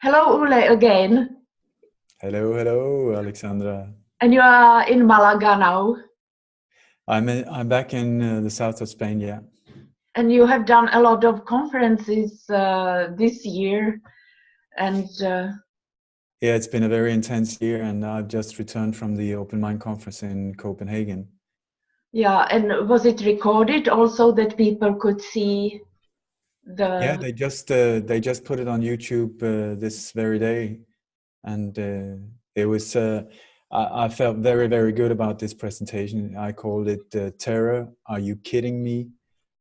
Hello, Ole, again. Hello, hello, Alexandra. And you are in Malaga now. I'm back in the south of Spain. Yeah, And you have done a lot of conferences this year. And yeah. It's been a very intense year, and I've just returned from the Open Mind conference in Copenhagen. yeah, and was it recorded also that people could see Yeah, the... they just put it on YouTube this very day, and it was. I felt very good about this presentation. I called it "Terror. Are you kidding me?"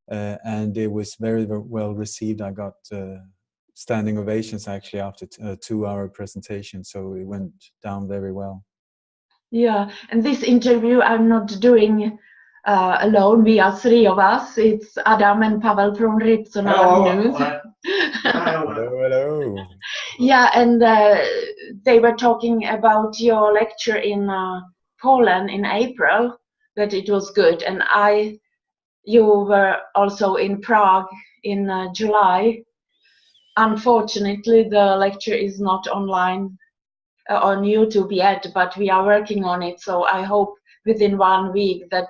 And it was very well received. I got standing ovations actually after a 2-hour presentation, so it went down very well. Yeah, and this interview I'm not doing alone. We are three of us. It's Adam and Pavel from Ripsonar News. Hello. Yeah, and they were talking about your lecture in Poland in April, that it was good. And you were also in Prague in July. Unfortunately, the lecture is not online on YouTube yet, but we are working on it. So I hope within 1 week that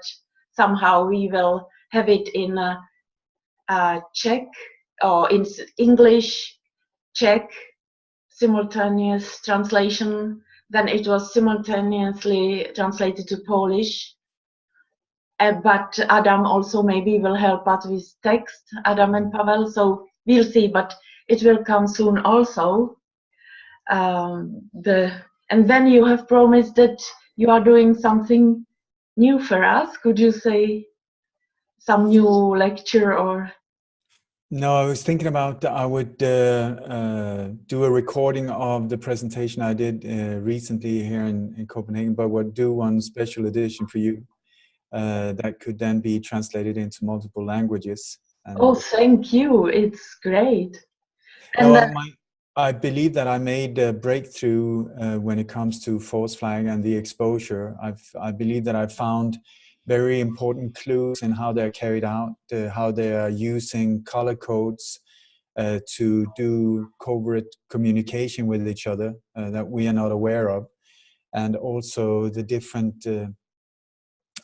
somehow we will have it in Czech or in English, Czech, simultaneous translation. Then it was simultaneously translated to Polish. But Adam also maybe will help us with text, Adam and Pavel. So we'll see, but it will come soon also. And then you have promised that you are doing something new for us. Could you say some new lecture or? No, I was thinking about I would do a recording of the presentation I did recently here in Copenhagen, but would do one special edition for you that could then be translated into multiple languages. Oh, And thank you. It's great. no, And I believe that I made a breakthrough when it comes to false flag and the exposure. I believe that I found very important clues in how they're carried out, how they are using color codes to do covert communication with each other that we are not aware of, and also the different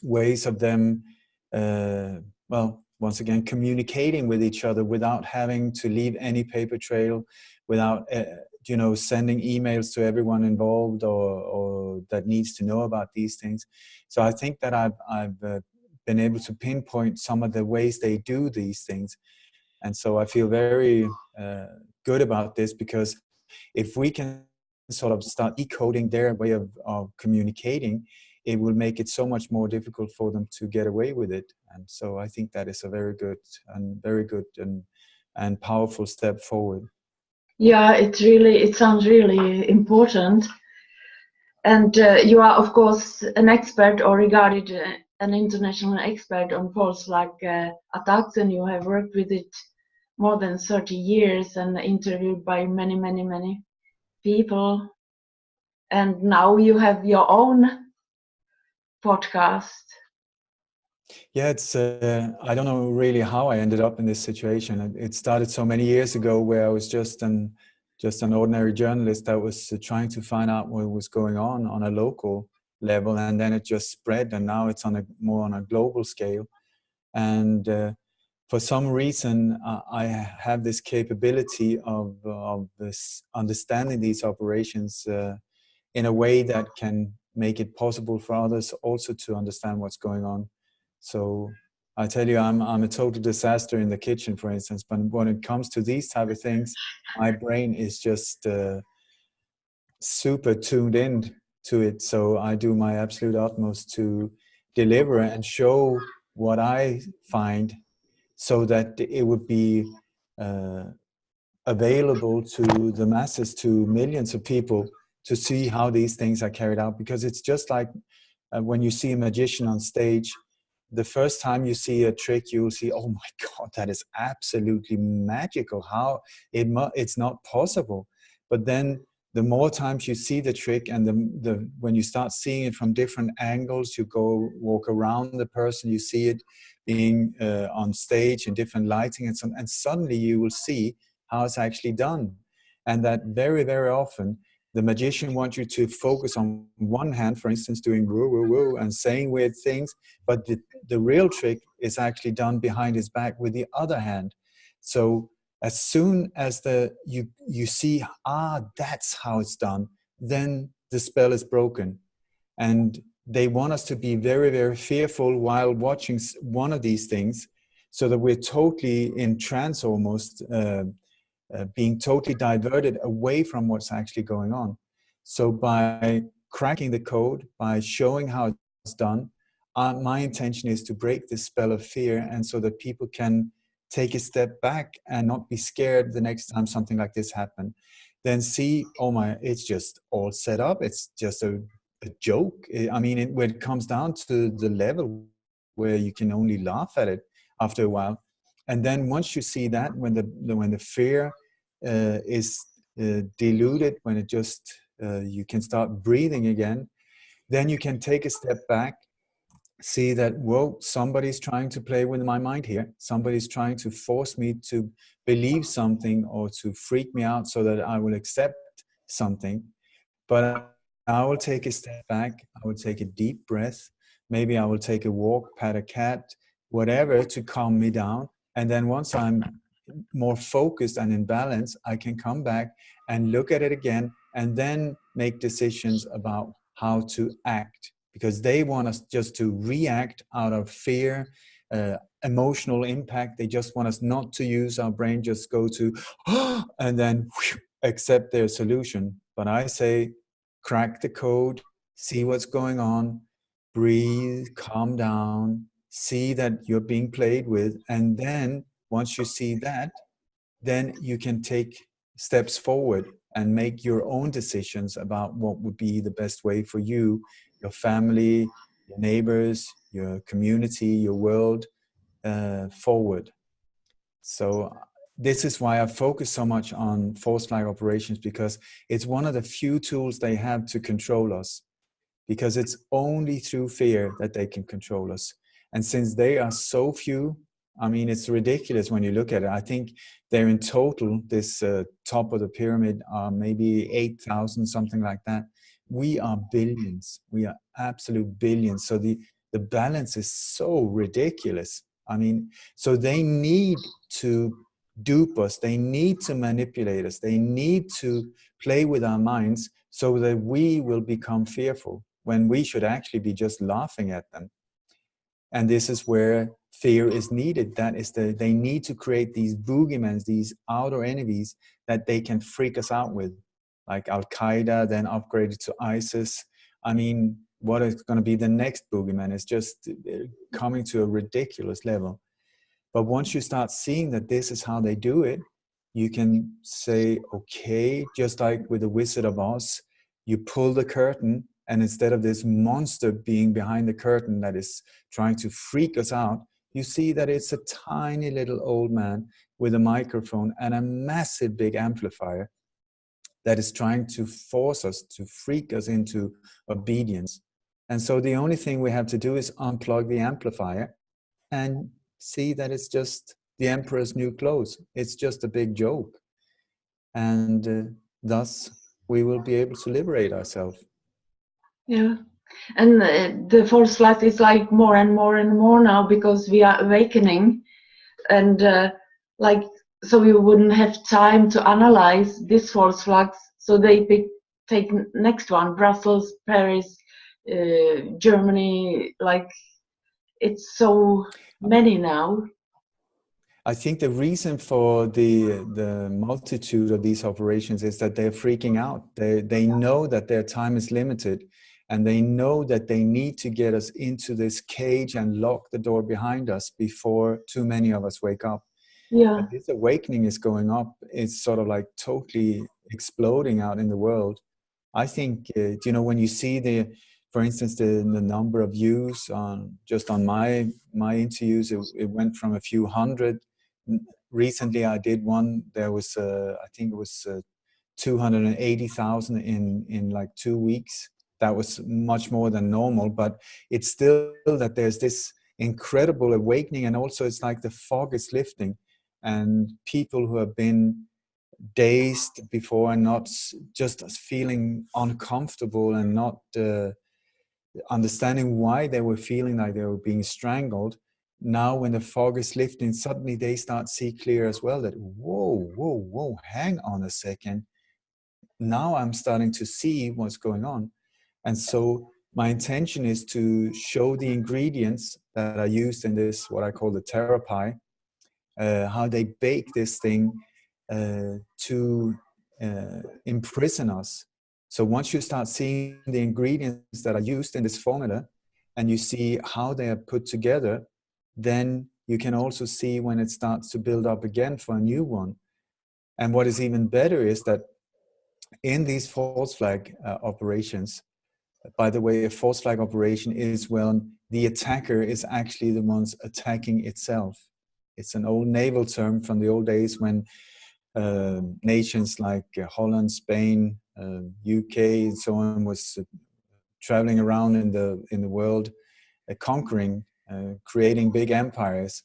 ways of them, well, once again, communicating with each other without having to leave any paper trail, without sending emails to everyone involved or that needs to know about these things. So I think that I've been able to pinpoint some of the ways they do these things, and so I feel very good about this, because if we can sort of start decoding their way of communicating, it will make it so much more difficult for them to get away with it. And so I think that is a very good and powerful step forward. yeah, it sounds really important. And you are, of course, an expert or regarded an international expert on false flag attacks, and you have worked with it more than 30 years and interviewed by many people. And now you have your own podcast. Yeah, it's I don't know really how I ended up in this situation. It started so many years ago, where I was just an ordinary journalist that was trying to find out what was going on a local level, and then it just spread, and now it's more on a global scale. And for some reason, I have this capability of this understanding these operations in a way that can make it possible for others also to understand what's going on. So I tell you, I'm a total disaster in the kitchen, for instance. But when it comes to these type of things, my brain is just super tuned in to it. So I do my absolute utmost to deliver and show what I find, so that it would be available to the masses, to millions of people, to see how these things are carried out. Because it's just like when you see a magician on stage, the first time you see a trick, you'll see, oh my God, that is absolutely magical. How it's not possible. But then the more times you see the trick, and when you start seeing it from different angles, you go walk around the person, you see it being on stage in different lighting, and suddenly you will see how it's actually done. and that very, very often the magician wants you to focus on one hand, for instance, doing woo, woo, woo, and saying weird things, but the real trick is actually done behind his back with the other hand. So as soon as you see, that's how it's done, then the spell is broken. And they want us to be very, very fearful while watching one of these things, so that we're totally in trance almost, being totally diverted away from what's actually going on. So by cracking the code, by showing how it's done, my intention is to break this spell of fear, and so that people can take a step back and not be scared the next time something like this happens. Then see, oh my, it's just all set up. It's just a joke. I mean, when it comes down to the level where you can only laugh at it after a while. And then once you see that, when the fear is diluted, when it just you can start breathing again, then you can take a step back, see that, whoa, somebody's trying to play with my mind here. Somebody's trying to force me to believe something or to freak me out so that I will accept something. But I will take a step back. I will take a deep breath. Maybe I will take a walk, pat a cat, whatever, to calm me down. And then once I'm more focused and in balance, I can come back and look at it again, and then make decisions about how to act, because they want us just to react out of fear, emotional impact. They just want us not to use our brain, just go to and then accept their solution. But I say, crack the code, see what's going on, breathe, calm down, see that you're being played with, and then once you see that, then you can take steps forward and make your own decisions about what would be the best way for you, your family, your neighbors, your community, your world forward. So this is why I focus so much on false flag operations, because it's one of the few tools they have to control us, because it's only through fear that they can control us. And since they are so few, I mean, it's ridiculous when you look at it. I think they're in total, this top of the pyramid, are maybe 8,000, something like that. We are billions. We are absolute billions. So the balance is so ridiculous. I mean, so they need to dupe us. They need to manipulate us. They need to play with our minds so that we will become fearful, when we should actually be just laughing at them. And this is where fear is needed. That is they need to create these boogeymans, these outer enemies that they can freak us out with, like Al-Qaeda, then upgraded to ISIS. I mean, what is going to be the next boogeyman? It's just coming to a ridiculous level. But once you start seeing that this is how they do it, you can say, okay, just like with the Wizard of Oz, you pull the curtain, and instead of this monster being behind the curtain that is trying to freak us out, you see that it's a tiny little old man with a microphone and a massive big amplifier that is trying to force us, to freak us into obedience. And so the only thing we have to do is unplug the amplifier and see that it's just the emperor's new clothes. It's just a big joke. And thus we will be able to liberate ourselves. Yeah, and the false flag is like more and more and more now, because we are awakening, and like, so we wouldn't have time to analyze these false flags. So they take next one: Brussels, Paris, Germany. Like, it's so many now. I think the reason for the multitude of these operations is that they're freaking out. They know that their time is limited, and they know that they need to get us into this cage and lock the door behind us before too many of us wake up. Yeah. But this awakening is going up. It's sort of like totally exploding out in the world. I think, when you see for instance, the number of views on my interviews, it went from a few hundred. Recently, I did one. There was, I think it was 280,000 in like 2 weeks. That was much more than normal, but it's still that there's this incredible awakening, and also it's like the fog is lifting, and people who have been dazed before and not just feeling uncomfortable and not understanding why they were feeling like they were being strangled. Now when the fog is lifting, suddenly they start see clear as well, that whoa, hang on a second. Now I'm starting to see what's going on. And so my intention is to show the ingredients that are used in this, what I call the terror pie, how they bake this thing to imprison us. So once you start seeing the ingredients that are used in this formula and you see how they are put together, then you can also see when it starts to build up again for a new one. And what is even better is that in these false flag operations, by the way, a false flag operation is when the attacker is actually the ones attacking itself. It's an old naval term from the old days when nations like Holland, Spain, UK, and so on was traveling around in the world, conquering, creating big empires.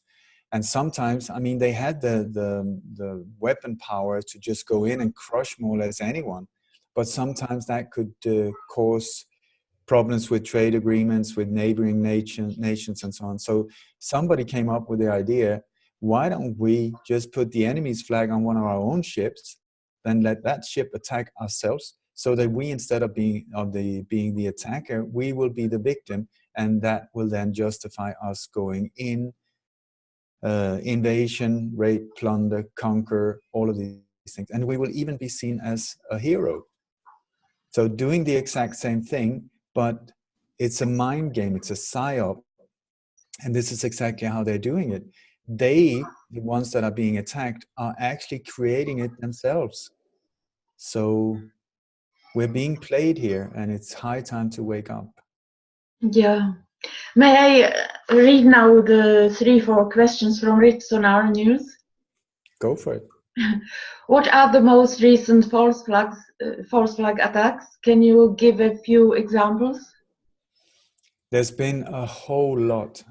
And sometimes, I mean, they had the weapon power to just go in and crush more or less anyone. But sometimes that could cause problems with trade agreements with neighboring nations and so on. So somebody came up with the idea, why don't we just put the enemy's flag on one of our own ships, then let that ship attack ourselves, so that we, instead of being the attacker, we will be the victim, and that will then justify us going in, invasion, rape, plunder, conquer, all of these things. And we will even be seen as a hero. So doing the exact same thing, but it's a mind game, it's a psyop. And this is exactly how they're doing it. They, the ones that are being attacked, are actually creating it themselves. So we're being played here, and it's high time to wake up. Yeah. May I read now the 3-4 questions from Ritz on our news? Go for it. What are the most recent false flag attacks? Can you give a few examples? There's been a whole lot.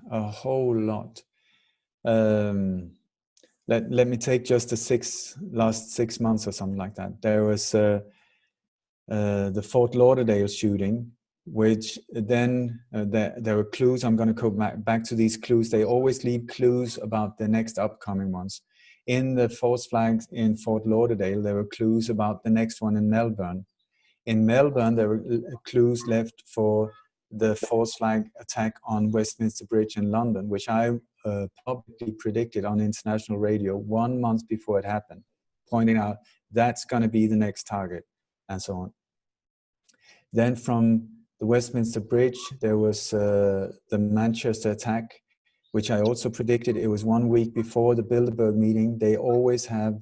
Let me take just the last 6 months or something like that. There was the Fort Lauderdale shooting, which then there were clues. I'm going to go back to these clues. They always leave clues about the next upcoming ones. In the false flags in Fort Lauderdale, there were clues about the next one in Melbourne. In Melbourne, there were clues left for the false flag attack on Westminster Bridge in London, which I publicly predicted on international radio 1 month before it happened, pointing out that's going to be the next target, and so on. Then from the Westminster Bridge, there was the Manchester attack, which I also predicted. It was 1 week before the Bilderberg meeting. They always have,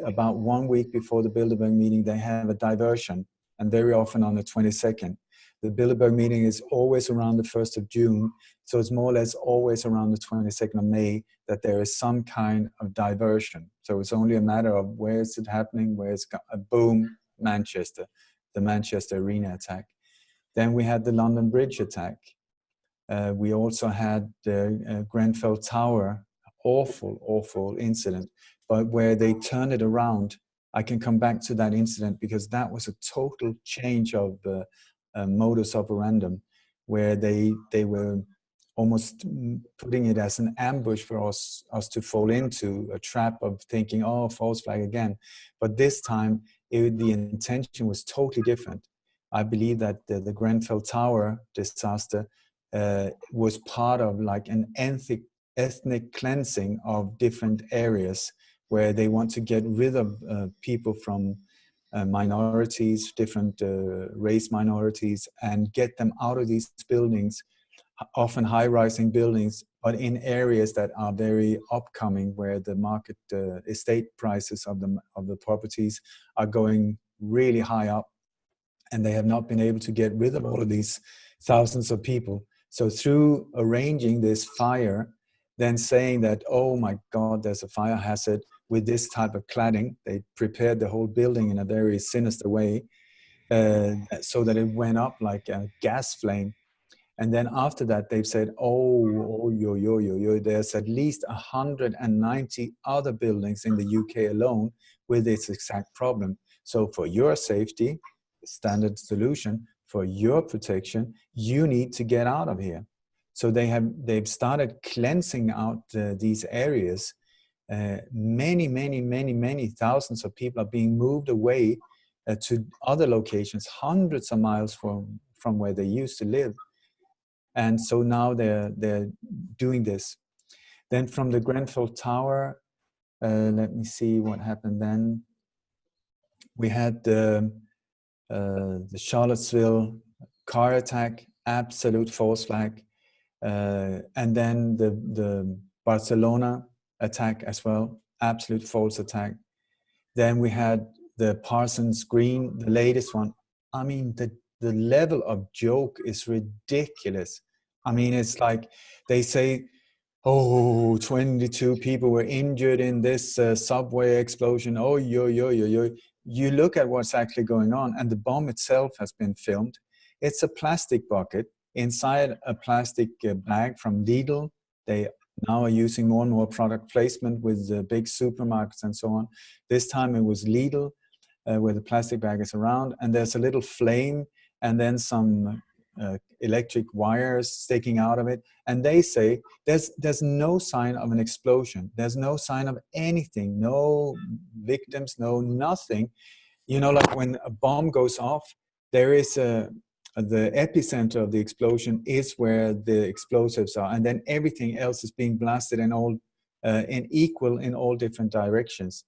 about 1 week before the Bilderberg meeting, they have a diversion, and very often on the 22nd. The Bilderberg meeting is always around the 1st of June, so it's more or less always around the 22nd of May that there is some kind of diversion. So it's only a matter of where is it happening, where it's boom, Manchester, the Manchester Arena attack. Then we had the London Bridge attack. We also had the Grenfell Tower, awful incident, but where they turned it around. I can come back to that incident because that was a total change of modus operandum, where they were almost putting it as an ambush for us to fall into a trap of thinking, oh, false flag again. But this time, the intention was totally different. I believe that the Grenfell Tower disaster was part of like an ethnic cleansing of different areas, where they want to get rid of people from minorities, different race minorities, and get them out of these buildings, often high-rising buildings, but in areas that are very upcoming, where the market estate prices of the properties are going really high up, and they have not been able to get rid of all of these thousands of people. So through arranging this fire, then saying that, oh my God, there's a fire hazard with this type of cladding, they prepared the whole building in a very sinister way, so that it went up like a gas flame. And then after that, they've said, there's at least 190 other buildings in the UK alone, with its exact problem. So for your safety, standard solution, for your protection, you need to get out of here. So they've started cleansing out these areas. Many thousands of people are being moved away to other locations, hundreds of miles from where they used to live. And so now they're doing this. Then from the Grenfell Tower, let me see what happened then. We had the Charlottesville car attack, absolute false flag. And then the Barcelona attack as well, absolute false attack. Then we had the Parsons Green, the latest one. I mean, the level of joke is ridiculous. I mean, it's like they say, oh, 22 people were injured in this subway explosion. Oh, yo. You look at what's actually going on, and the bomb itself has been filmed. It's a plastic bucket inside a plastic bag from Lidl. They now are using more and more product placement with big supermarkets and so on. This time it was Lidl, where the plastic bag is around, and there's a little flame and then some electric wires sticking out of it. And they say there's no sign of an explosion. There's no sign of anything, no victims, no nothing. You know, like when a bomb goes off, there is the epicenter of the explosion is where the explosives are, and then everything else is being blasted in all different directions.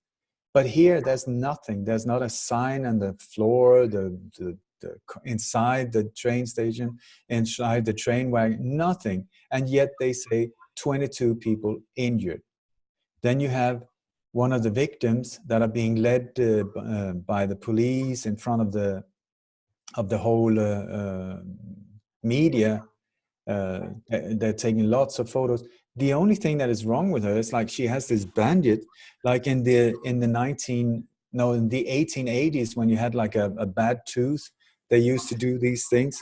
But here, there's nothing. There's not a sign on the floor, inside the train station, inside the train wagon, nothing. And yet they say 22 people injured. Then you have one of the victims that are being led by the police in front of the whole media. They're taking lots of photos. The only thing that is wrong with her is like she has this bandage, like in the 1880s, when you had like a bad tooth, they used to do these things,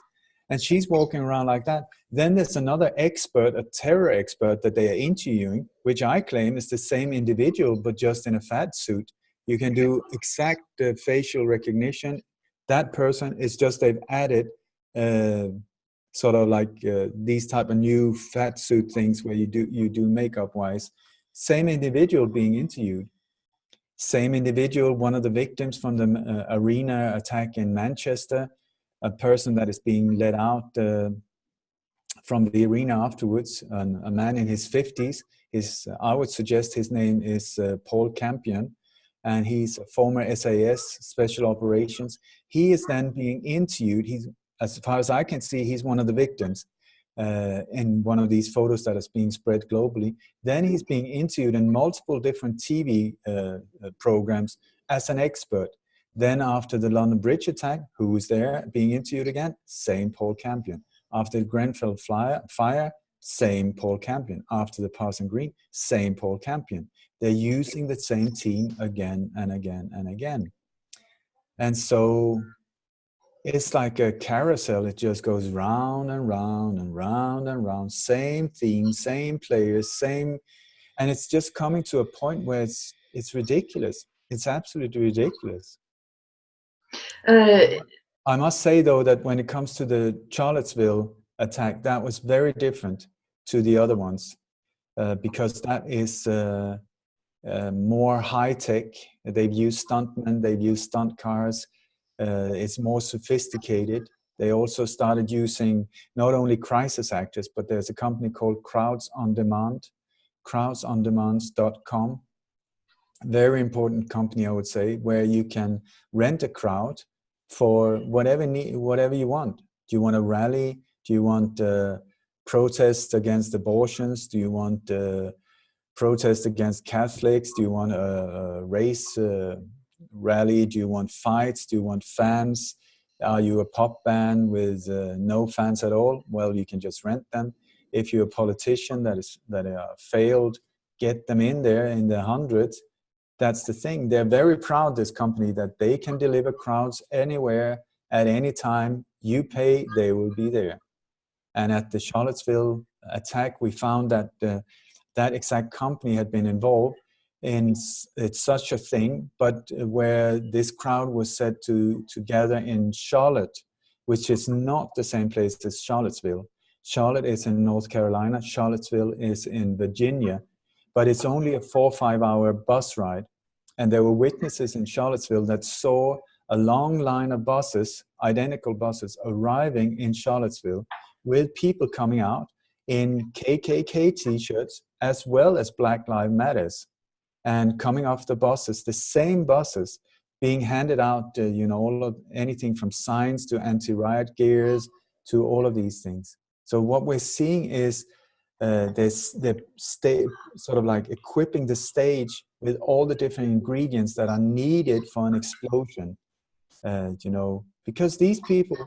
and she's walking around like that. Then there's another expert, a terror expert that they are interviewing, which I claim is the same individual but just in a fat suit. You can do exact facial recognition. That person is just, they've added sort of like these type of new fat suit things where you do makeup wise. Same individual being interviewed. Same individual, one of the victims from the arena attack in Manchester, a person that is being led out from the arena afterwards, a man in his 50s. I would suggest his name is Paul Campion, and he's a former SAS, Special Operations. He is then being interviewed. He's, as far as I can see, he's one of the victims in one of these photos that is being spread globally. Then he's being interviewed in multiple different TV programs as an expert. Then after the London Bridge attack, who was there being interviewed again? Same Paul Campion. After the Grenfell fire, same Paul Campion. After the Parsons Green, same Paul Campion. They're using the same team again and again and again. And so it's like a carousel. It just goes round and round and round and round. Same theme, same players, same. And it's just coming to a point where it's ridiculous. It's absolutely ridiculous. I must say, though, that when it comes to the Charlottesville attack, that was very different to the other ones because that is more high-tech. They've used stuntmen, they've used stunt cars. It's more sophisticated. They also started using not only crisis actors, but there's a company called Crowds On Demand, crowdsondemand.com. Very important company, I would say, where you can rent a crowd for whatever you want. Do you want a rally? Do you want protest against abortions? Do you want protest against Catholics? Do you want a race rally? Do you want fights? Do you want fans? Are you a pop band with no fans at all? Well, you can just rent them. If you're a politician that failed, get them in there in the hundreds. That's the thing. They're very proud, this company, that they can deliver crowds anywhere at any time. You pay, they will be there. And at the Charlottesville attack, we found that that exact company had been involved. it's such a thing, but where this crowd was said to gather in Charlotte, which is not the same place as Charlottesville. Charlotte is in North Carolina, Charlottesville is in Virginia, but it's only a 4 or 5 hour bus ride. And there were witnesses in Charlottesville that saw a long line of buses, identical buses, arriving in Charlottesville with people coming out in KKK t-shirts as well as Black Lives Matters, and coming off the buses, the same buses, being handed out, anything from signs to anti-riot gears to all of these things. So what we're seeing is sort of like equipping the stage with all the different ingredients that are needed for an explosion. Because these people,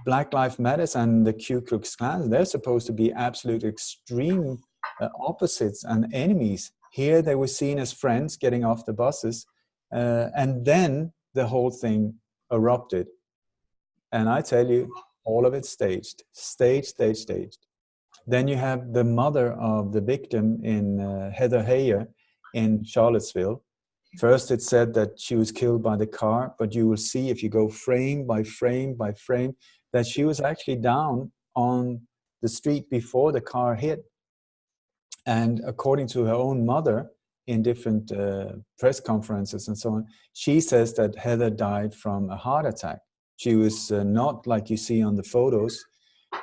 Black Lives Matters and the Ku Klux Klan, they're supposed to be absolute extreme opposites and enemies. Here they were seen as friends getting off the buses, and then the whole thing erupted. And I tell you, all of it staged. Then you have the mother of the victim in Heather Heyer in Charlottesville. First it said that she was killed by the car, but you will see if you go frame by frame by frame that she was actually down on the street before the car hit. And according to her own mother, in different press conferences and so on, she says that Heather died from a heart attack. She was not like you see on the photos,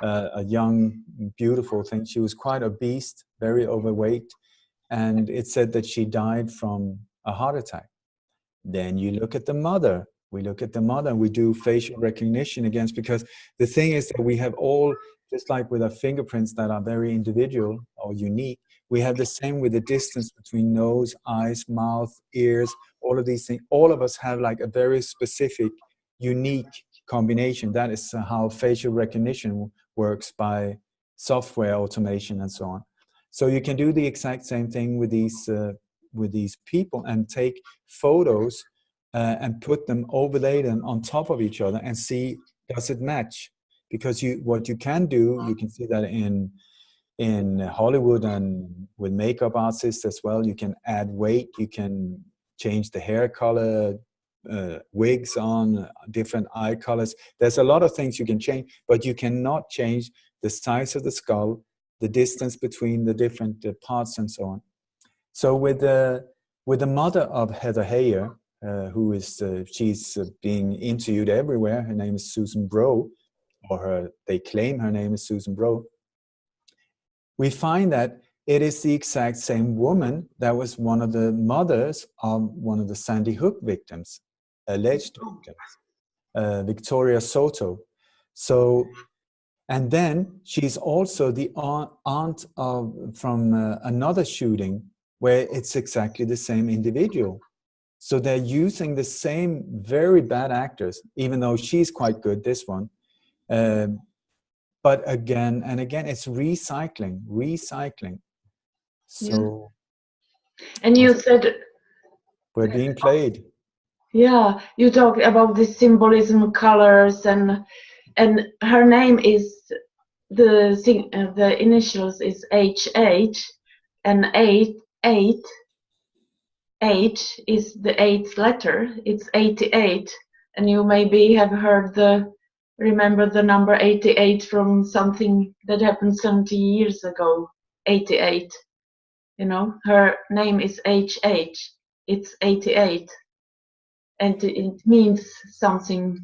a young, beautiful thing. She was quite obese, very overweight, and it said that she died from a heart attack. Then you look at the mother. We look at the mother and we do facial recognition against, because the thing is that we have all, just like with our fingerprints that are very individual or unique, we have the same with the distance between nose, eyes, mouth, ears, all of these things. All of us have like a very specific, unique combination. That is how facial recognition works by software automation and so on. So you can do the exact same thing with these people and take photos and put them, overlay them on top of each other and see, does it match? Because what you can do, you can see that in Hollywood and with makeup artists as well, you can add weight, you can change the hair color, wigs on, different eye colors. There's a lot of things you can change, but you cannot change the size of the skull, the distance between the different parts and so on. So with the mother of Heather Heyer, who is, she's being interviewed everywhere. Her name is Susan Bro, or they claim her name is Susan Bro. We find that it is the exact same woman that was one of the mothers of one of the Sandy Hook victims, alleged victims, Victoria Soto. So, and then she's also the aunt from another shooting where it's exactly the same individual. So they're using the same very bad actors, even though she's quite good, this one. But again and again, it's recycling. So, yeah. And you said we're being played. Yeah, you talked about the symbolism, colors, and her name is the initials is HH, and 8 H is the 8th letter. It's 88, and you maybe have heard remember the number 88 from something that happened 70 years ago. 88. Her name is HH. It's 88. And it means something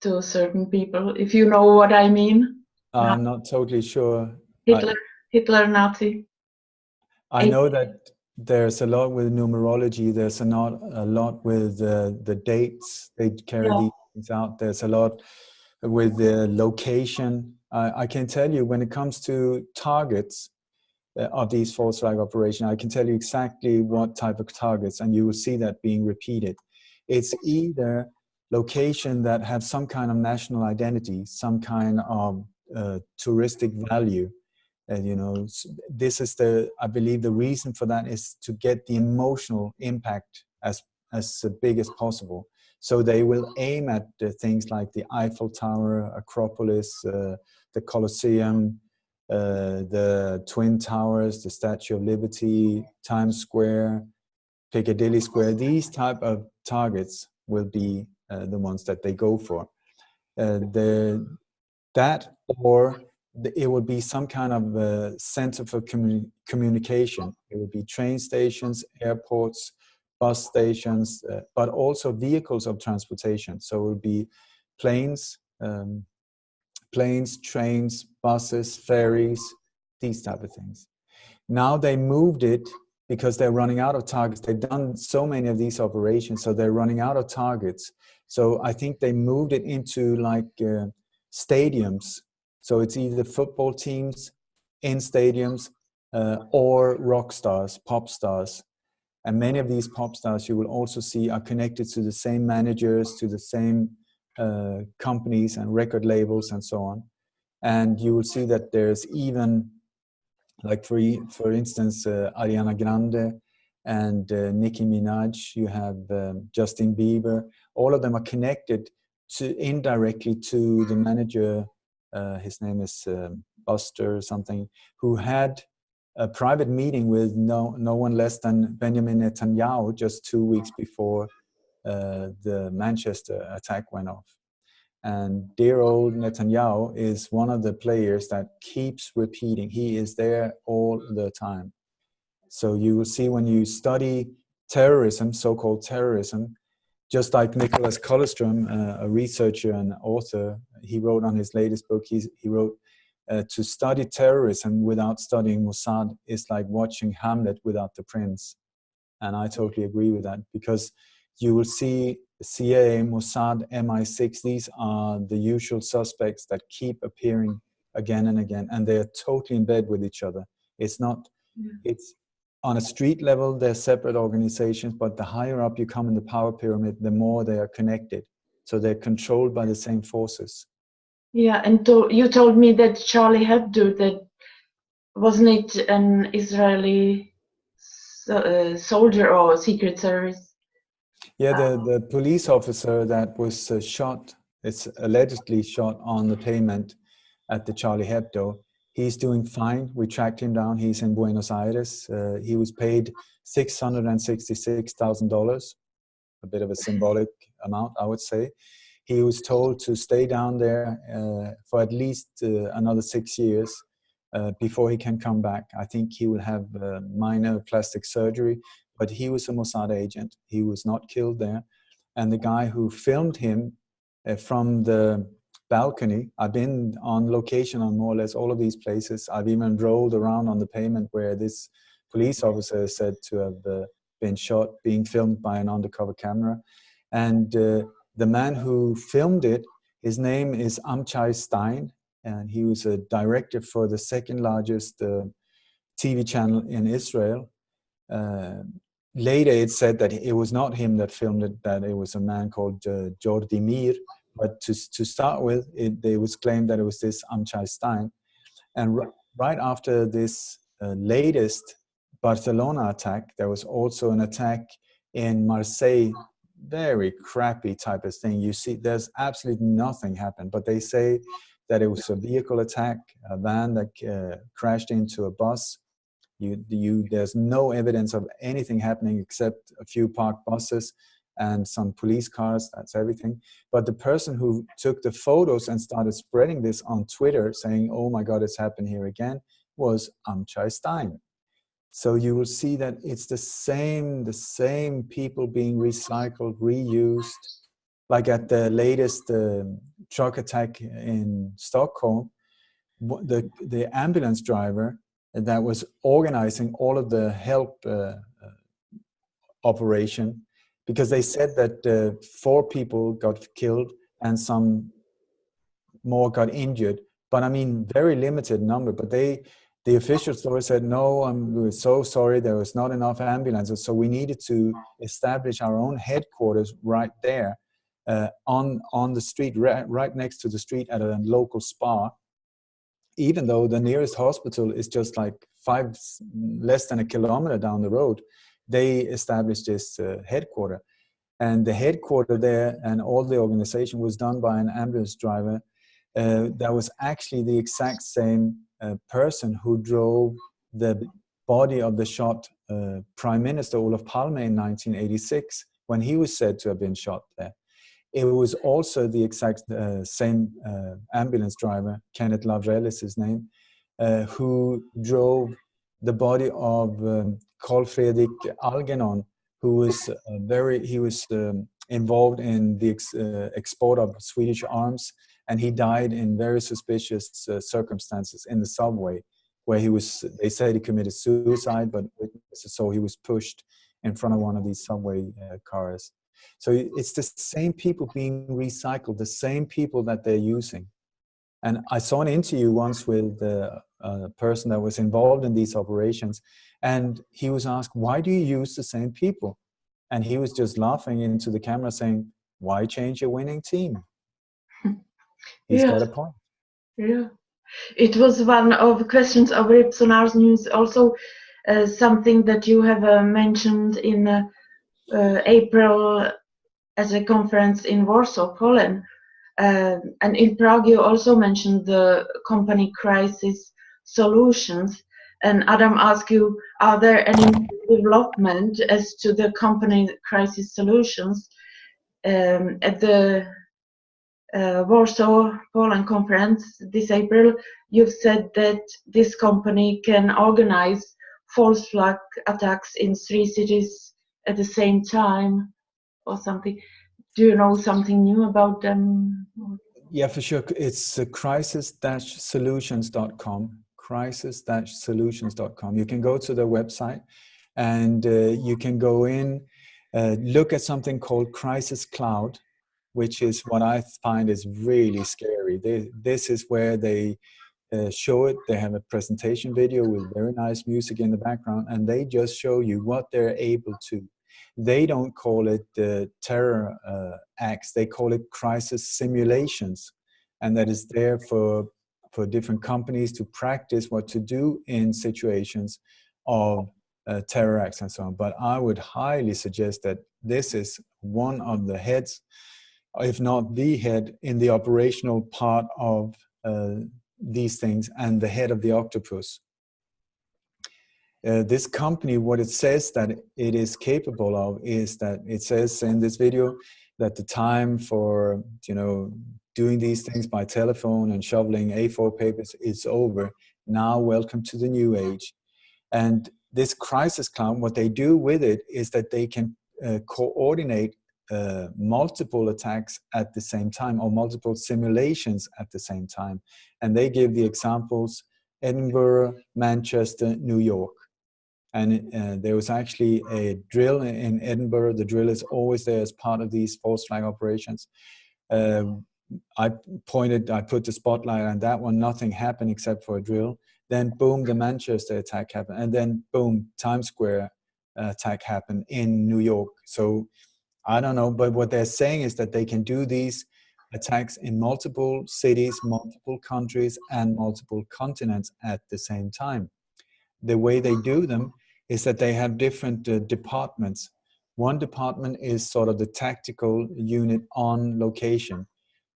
to certain people, if you know what I mean. I'm not totally sure. Hitler, Nazi. I know that there's a lot with numerology. There's a lot with the dates. They carry these things out. There's a lot with the location. I can tell you when it comes to targets of these false flag operations, I can tell you exactly what type of targets, and you will see that being repeated. It's either location that have some kind of national identity, some kind of touristic value. This is I believe the reason for that is to get the emotional impact as big as possible. So they will aim at things like the Eiffel Tower, Acropolis, the Colosseum, the Twin Towers, the Statue of Liberty, Times Square, Piccadilly Square. These type of targets will be the ones that they go for. It would be some kind of center for communication. It would be train stations, airports, bus stations, but also vehicles of transportation. So it would be planes, trains, buses, ferries, these type of things. Now they moved it because they're running out of targets. They've done so many of these operations, so they're running out of targets. So I think they moved it into like stadiums. So it's either football teams in stadiums or rock stars, pop stars. And many of these pop stars you will also see are connected to the same managers, to the same companies and record labels and so on. And you will see that there's even, like for instance, Ariana Grande and Nicki Minaj, you have Justin Bieber. All of them are connected indirectly to the manager, his name is Buster or something, who had a private meeting with no one less than Benjamin Netanyahu just 2 weeks before the Manchester attack went off. And dear old Netanyahu is one of the players that keeps repeating. He is there all the time. So you will see when you study terrorism, so-called terrorism, just like Nicholas Kollerström, a researcher and author, he wrote on his latest book, he wrote, to study terrorism without studying Mossad is like watching Hamlet without the prince. And I totally agree with that, because you will see CIA, Mossad, MI6, these are the usual suspects that keep appearing again and again, and they are totally in bed with each other. It's not, it's on a street level, they're separate organizations, but the higher up you come in the power pyramid, the more they are connected. So they're controlled by the same forces. Yeah, and you told me that Charlie Hebdo, that wasn't it an Israeli soldier or secret service? Yeah, the police officer that was shot, it's allegedly shot on the pavement at the Charlie Hebdo. He's doing fine. We tracked him down. He's in Buenos Aires. He was paid $666,000, a bit of a symbolic amount, I would say. He was told to stay down there for at least another 6 years before he can come back. I think he will have minor plastic surgery, but he was a Mossad agent. He was not killed there. And the guy who filmed him from the balcony, I've been on location on more or less all of these places. I've even rolled around on the pavement where this police officer is said to have been shot, being filmed by an undercover camera. And the man who filmed it, his name is Amchai Stein, and he was a director for the second largest TV channel in Israel. Later it said that it was not him that filmed it, that it was a man called Jordi Mir. But to start with, it was claimed that it was this Amchai Stein. And right after this latest Barcelona attack, there was also an attack in Marseille, very crappy type of thing. You see, there's absolutely nothing happened, but they say that it was a vehicle attack, a van that crashed into a bus. There's no evidence of anything happening except a few parked buses and some police cars. That's everything. But the person who took the photos and started spreading this on Twitter, saying, "Oh my God, it's happened here again," was Amchai Stein. So you will see that it's the same people being recycled, reused. Like at the latest truck attack in Stockholm, the ambulance driver that was organizing all of the help operation, because they said that 4 people got killed and some more got injured, but I mean very limited number. But the official story said, no, we're so sorry, there was not enough ambulances, so we needed to establish our own headquarters right there on the street, right next to the street at a local spa, even though the nearest hospital is just like less than a kilometer down the road. They established this headquarter, and the headquarter there and all the organization was done by an ambulance driver that was actually the exact same person who drove the body of the shot Prime Minister Olof Palme in 1986 when he was said to have been shot there. It was also the exact same ambulance driver, Kenneth Lavrell is his name, who drove the body of Carl Fredrik Algernon, who was involved in the export of Swedish arms, and he died in very suspicious circumstances in the subway, where they said he committed suicide, but so he was pushed in front of one of these subway cars. So it's the same people being recycled, the same people that they're using. And I saw an interview once with a person that was involved in these operations, and he was asked, why do you use the same people? And he was just laughing into the camera saying, why change a winning team? He's got a point. Yeah. It was one of the questions of Ripsonar's news, also something that you have mentioned in April at a conference in Warsaw, Poland. And in Prague, you also mentioned the company Crisis Solutions. And Adam asked you, are there any development as to the company Crisis Solutions? At the Warsaw, Poland conference this April, you've said that this company can organize false flag attacks in 3 cities at the same time or something. Do you know something new about them? Yeah, for sure. It's crisis-solutions.com, crisis-solutions.com. You can go to their website and you can go in, look at something called Crisis Cloud, which is what I find is really scary. This is where they show it. They have a presentation video with very nice music in the background, and they just show you what they're able to. They don't call it terror acts. They call it crisis simulations, and that is there for different companies to practice what to do in situations of terror acts and so on. But I would highly suggest that this is one of the heads, if not the head, in the operational part of these things, and the head of the octopus. This company, what it says that it is capable of is that it says in this video that the time for, doing these things by telephone and shoveling A4 papers is over. Now, welcome to the new age. And this crisis cloud, what they do with it is that they can coordinate multiple attacks at the same time, or multiple simulations at the same time. And they give the examples: Edinburgh, Manchester, New York. And there was actually a drill in Edinburgh. The drill is always there as part of these false flag operations. I put the spotlight on that one. Nothing happened except for a drill. Then boom, the Manchester attack happened. And then boom, Times Square attack happened in New York. So I don't know, but what they're saying is that they can do these attacks in multiple cities, multiple countries, and multiple continents at the same time. The way they do them is that they have different departments. One department is sort of the tactical unit on location.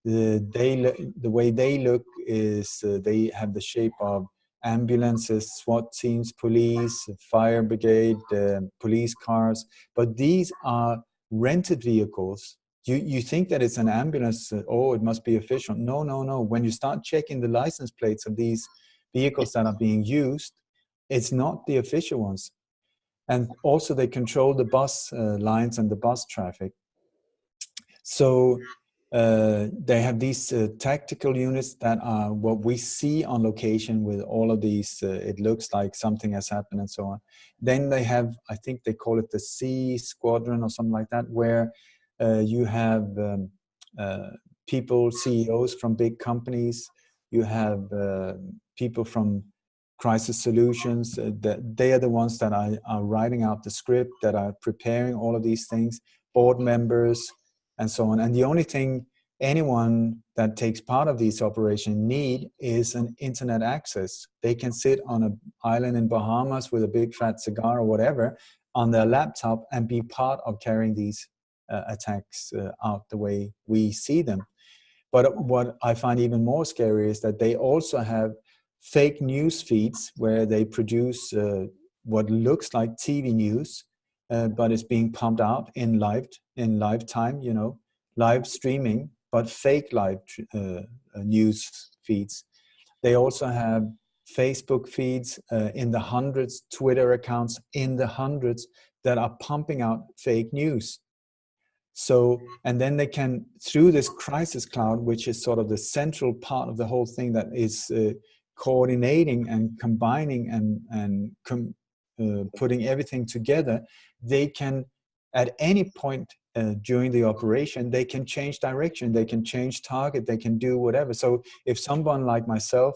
The way they look is they have the shape of ambulances, SWAT teams, police, fire brigade, police cars, but these are rented vehicles. You think that it's an ambulance, oh, it must be official. No, no, no. When you start checking the license plates of these vehicles that are being used, it's not the official ones. And also they control the bus lines and the bus traffic. So they have these tactical units that are what we see on location with all of these, it looks like something has happened and so on. Then they have, I think they call it the C Squadron or something like that, where you have people, CEOs from big companies, you have people from Crisis Solutions, that they are the ones that are writing out the script, that are preparing all of these things, board members, and so on. And the only thing anyone that takes part of these operations need is an internet access. They can sit on an island in Bahamas with a big fat cigar or whatever on their laptop and be part of carrying these attacks out the way we see them. But what I find even more scary is that they also have fake news feeds where they produce what looks like TV news, but it's being pumped out in live time, you know, live streaming, but fake live news feeds. They also have Facebook feeds in the hundreds, Twitter accounts in the hundreds that are pumping out fake news. So, and then they can, through this crisis cloud, which is sort of the central part of the whole thing that is coordinating and combining and putting everything together, they can, at any point during the operation, they can change direction, they can change target, they can do whatever. So if someone like myself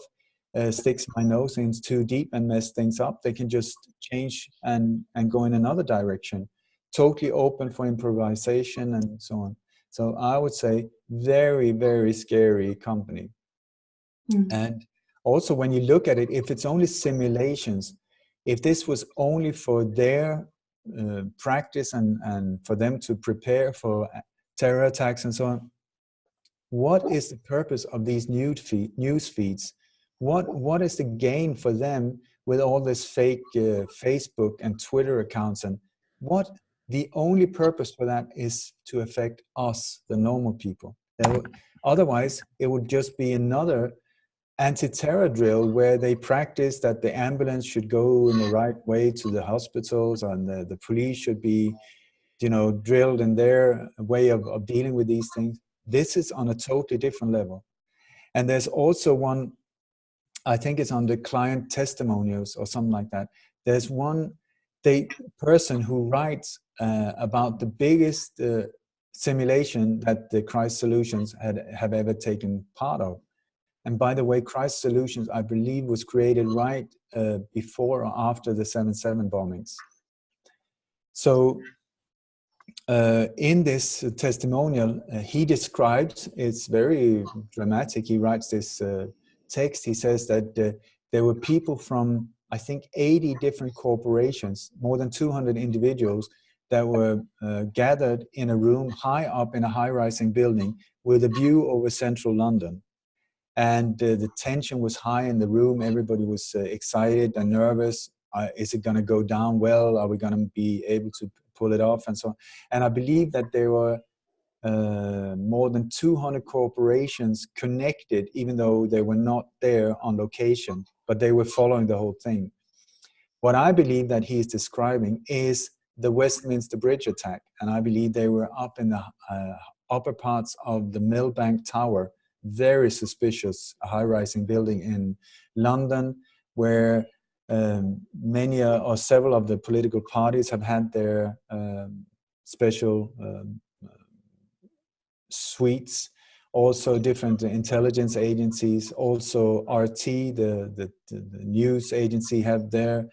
sticks my nose in too deep and mess things up, they can just change and go in another direction. Totally open for improvisation and so on. So I would say very, very scary company. And also when you look at it, if it's only simulations, if this was only for their practice and for them to prepare for terror attacks and so on, what is the purpose of these news feeds? What is the gain for them with all this fake Facebook and Twitter accounts? And what the only purpose for that is to affect us, the normal people. Otherwise, it would just be another anti-terror drill where they practice that the ambulance should go in the right way to the hospitals, and the police should be, you know, drilled in their way of dealing with these things. This is on a totally different level. And there's also one, I think it's on the client testimonials or something like that. There's one person who writes about the biggest simulation that the Crisis Solutions have ever taken part of. And by the way, Crisis Solutions, I believe, was created right before or after the 7/7 bombings. So in this testimonial, he describes, it's very dramatic, he writes this text, he says that there were people from, I think, 80 different corporations, more than 200 individuals that were gathered in a room high up in a high-rising building with a view over central London. And the tension was high in the room, everybody was excited and nervous. Is it going to go down well? Are we going to be able to pull it off and so on? And I believe that there were more than 200 corporations connected, even though they were not there on location, but they were following the whole thing. What I believe that he's describing is the Westminster Bridge attack. And I believe they were up in the upper parts of the Millbank Tower, very suspicious high-rising building in London, where many or several of the political parties have had their special suites, also different intelligence agencies, also RT, the news agency, have their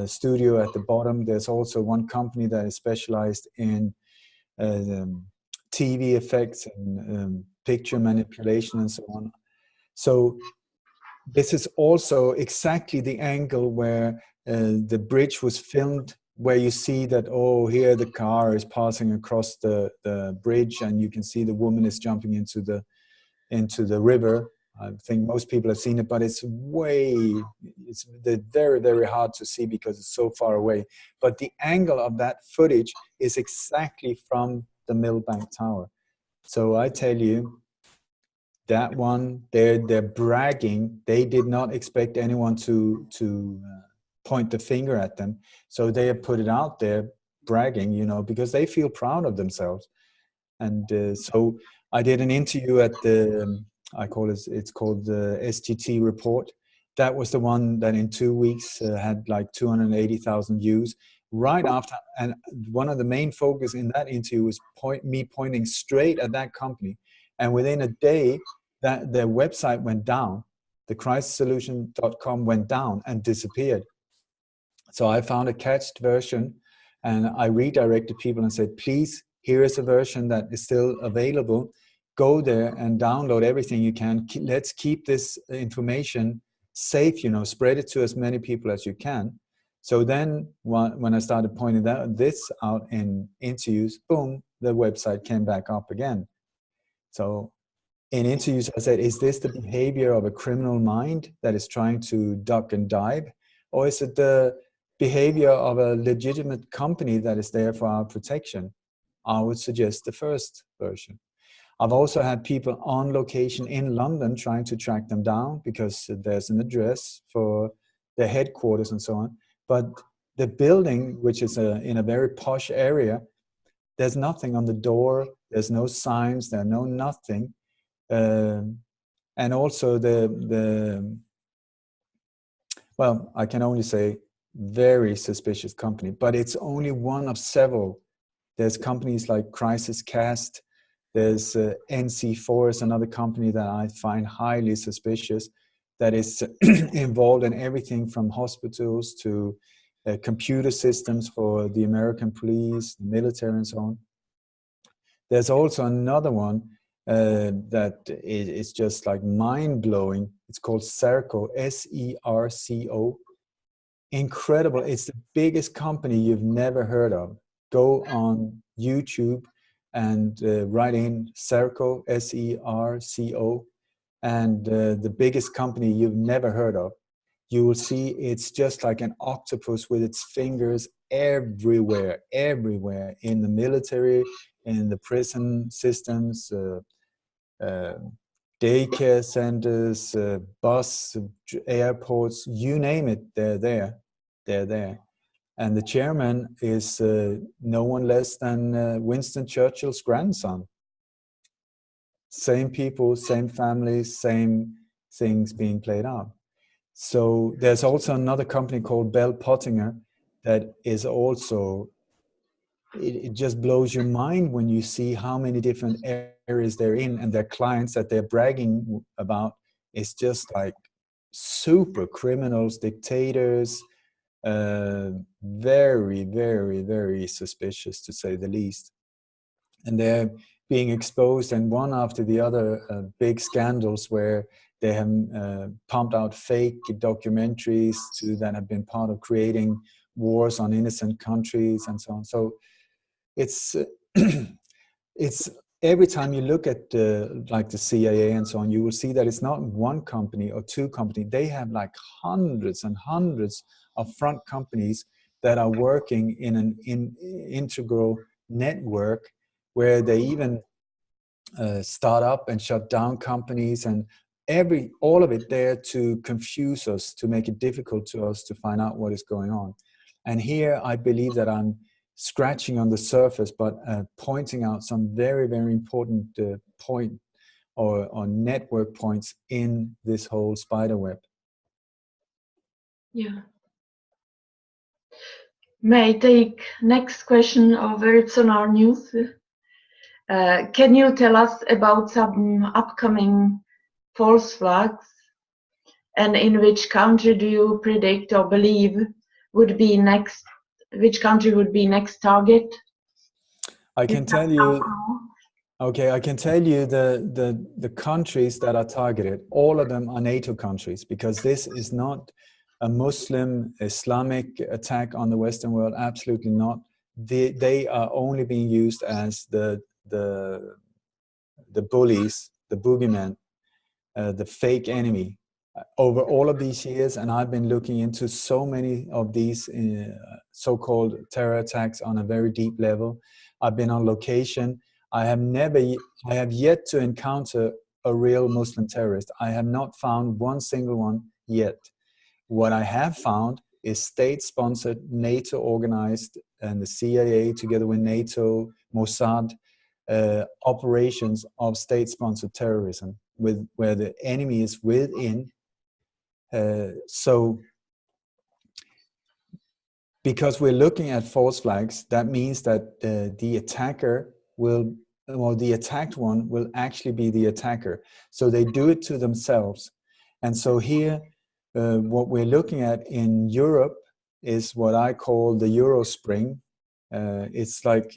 studio at the bottom. There's also one company that is specialized in TV effects and picture manipulation and so on. So this is also exactly the angle where the bridge was filmed, where you see that, oh, here the car is passing across the bridge and you can see the woman is jumping into the river. I think most people have seen it, but it's very, very hard to see because it's so far away. But the angle of that footage is exactly from the Millbank Tower. So I tell you, that one, they're bragging. They did not expect anyone to point the finger at them. So they have put it out there, bragging, you know, because they feel proud of themselves. And so I did an interview at the, it's called the STT report. That was the one that in 2 weeks had like 280,000 views. Right after, and one of the main focus in that interview was me pointing straight at that company. And within a day, that their website went down. The crisissolution.com went down and disappeared. So I found a cached version and I redirected people and said, please, here is a version that is still available. Go there and download everything you can. Let's keep this information safe, you know, spread it to as many people as you can. So then when I started pointing this out in interviews, boom, the website came back up again. So in interviews, I said, is this the behavior of a criminal mind that is trying to duck and dive? Or is it the behavior of a legitimate company that is there for our protection? I would suggest the first version. I've also had people on location in London trying to track them down because there's an address for their headquarters and so on. But the building, which is in a very posh area, there's nothing on the door, there's no signs, there's no nothing. And also well, I can only say very suspicious company, but it's only one of several. There's companies like Crisis Cast, there's NC4 is another company that I find highly suspicious, that is involved in everything from hospitals to computer systems for the American police, the military and so on. There's also another one that is just like mind-blowing. It's called Serco, S-E-R-C-O. Incredible. It's the biggest company you've never heard of. Go on YouTube and write in Serco, S-E-R-C-O, and the biggest company you've never heard of. You will see it's just like an octopus with its fingers everywhere, everywhere, in the military, in the prison systems, daycare centers, bus, airports, you name it, they're there. They're there. And the chairman is no one less than Winston Churchill's grandson. Same people, same families, same things being played out. So there's also another company called Bell Pottinger that is also, it just blows your mind when you see how many different areas they're in, and their clients that they're bragging about is just like super criminals, dictators, very, very, very suspicious to say the least. And they're being exposed, and one after the other, big scandals where they have pumped out fake documentaries that have been part of creating wars on innocent countries and so on. So it's it's every time you look at like the CIA and so on, you will see that it's not one company or two companies. They have like hundreds and hundreds of front companies that are working in an integral network, where they even start up and shut down companies, and all of it there to confuse us, to make it difficult to us to find out what is going on. And here I believe that I'm scratching on the surface, but pointing out some very, very important point or network points in this whole spider web. Yeah. May I take next question over? It's on our news. Can you tell us about some upcoming false flags, and in which country do you predict or believe would be next? Which country would be next target? I can tell you. Okay, I can tell you the countries that are targeted. All of them are NATO countries, because this is not a Muslim Islamic attack on the Western world. Absolutely not. They are only being used as the bullies, the boogeyman, the fake enemy. Over all of these years, and I've been looking into so many of these so-called terror attacks on a very deep level. I've been on location. I have yet to encounter a real Muslim terrorist. I have not found one single one yet. What I have found is state-sponsored, NATO-organized, and the CIA together with NATO, Mossad, operations of state-sponsored terrorism, where the enemy is within. So because we're looking at false flags, that means that the attacker will, or the attacked one will actually be the attacker. So they do it to themselves. And so here, what we're looking at in Europe is what I call the Euro spring. It's like,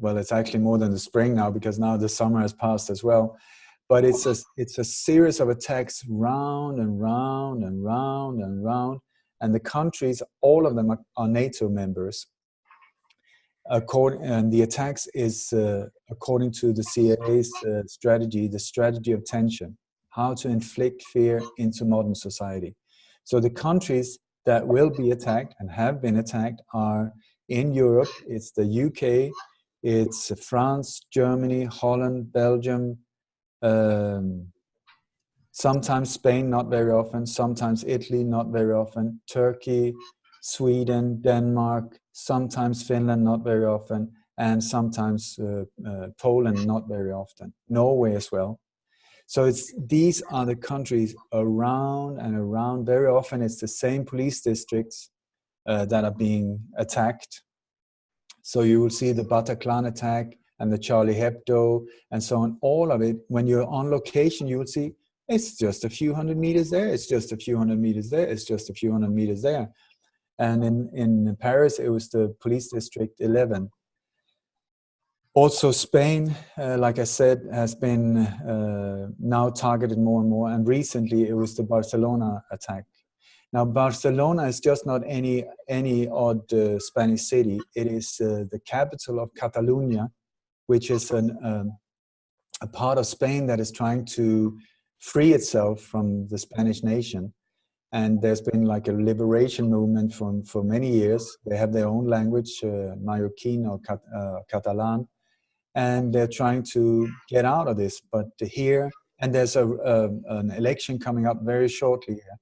well, it's actually more than the spring now, because now the summer has passed as well. But it's a series of attacks round and round and round and round. And the countries, all of them are NATO members. And the attacks is according to the CIA's strategy, the strategy of tension, how to inflict fear into modern society. So the countries that will be attacked and have been attacked are in Europe. It's the UK, it's France, Germany, Holland, Belgium, sometimes Spain, not very often, sometimes Italy, not very often, Turkey, Sweden, Denmark, sometimes Finland, not very often, and sometimes Poland, not very often, Norway as well. So these are the countries around and around. Very often it's the same police districts that are being attacked. So you will see the Bataclan attack and the Charlie Hebdo and so on, all of it. When you're on location, you will see it's just a few hundred meters there, it's just a few hundred meters there, it's just a few hundred meters there. And in Paris, it was the police district 11. Also Spain, like I said, has been now targeted more and more. And recently it was the Barcelona attack. Now Barcelona is just not any odd Spanish city. It is the capital of Catalonia, which is a part of Spain that is trying to free itself from the Spanish nation. And there's been like a liberation movement for many years. They have their own language, Mallorquin or Catalan, and they're trying to get out of this. But here, and there's an election coming up very shortly here.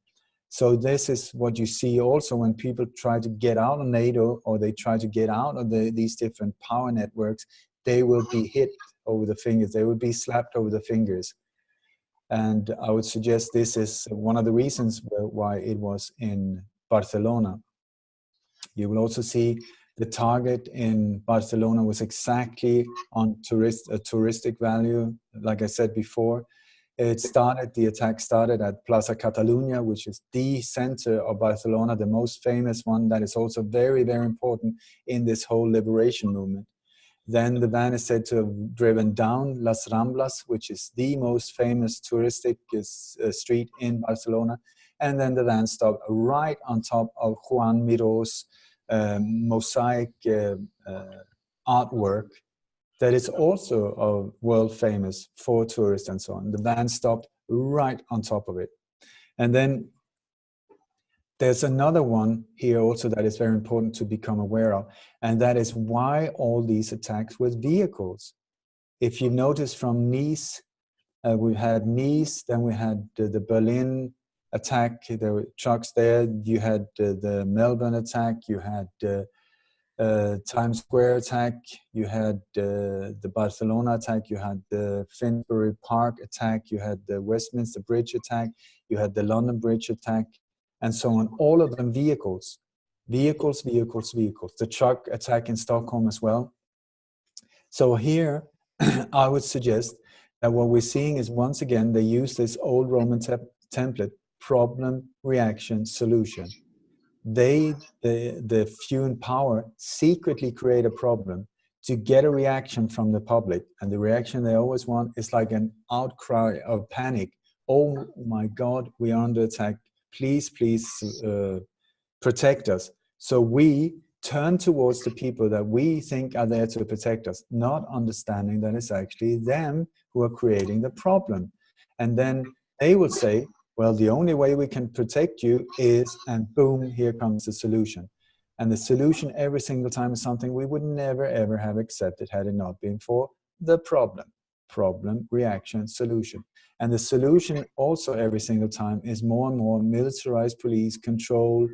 So this is what you see also when people try to get out of NATO or they try to get out of these different power networks, they will be hit over the fingers. They will be slapped over the fingers. And I would suggest this is one of the reasons why it was in Barcelona. You will also see the target in Barcelona was exactly on touristic value. Like I said before, the attack started at Plaza Catalunya, which is the center of Barcelona, the most famous one that is also very, very important in this whole liberation movement. Then the van is said to have driven down Las Ramblas, which is the most famous touristic street in Barcelona. And then the van stopped right on top of Juan Miró's mosaic artwork that is also world famous for tourists and so on. The van stopped right on top of it. And then there's another one here also that is very important to become aware of, and that is why all these attacks with vehicles. If you notice from Nice, we had Nice, then we had the Berlin attack, there were trucks there, you had the Melbourne attack, you had Times Square attack, you had the Barcelona attack, you had the Finsbury Park attack, you had the Westminster Bridge attack, you had the London Bridge attack, and so on. All of them vehicles. Vehicles. The truck attack in Stockholm as well. So here, I would suggest that what we're seeing is, once again, they use this old Roman template, problem, reaction, solution. The few in power, secretly create a problem to get a reaction from the public. And the reaction they always want is like an outcry of panic. Oh my God, we are under attack. Please, protect us. So we turn towards the people that we think are there to protect us, not understanding that it's actually them who are creating the problem. And then they will say, well, the only way we can protect you is, and boom, here comes the solution. And the solution every single time is something we would never, ever have accepted had it not been for the problem. Problem, reaction, solution. And the solution also every single time is more and more militarized police control,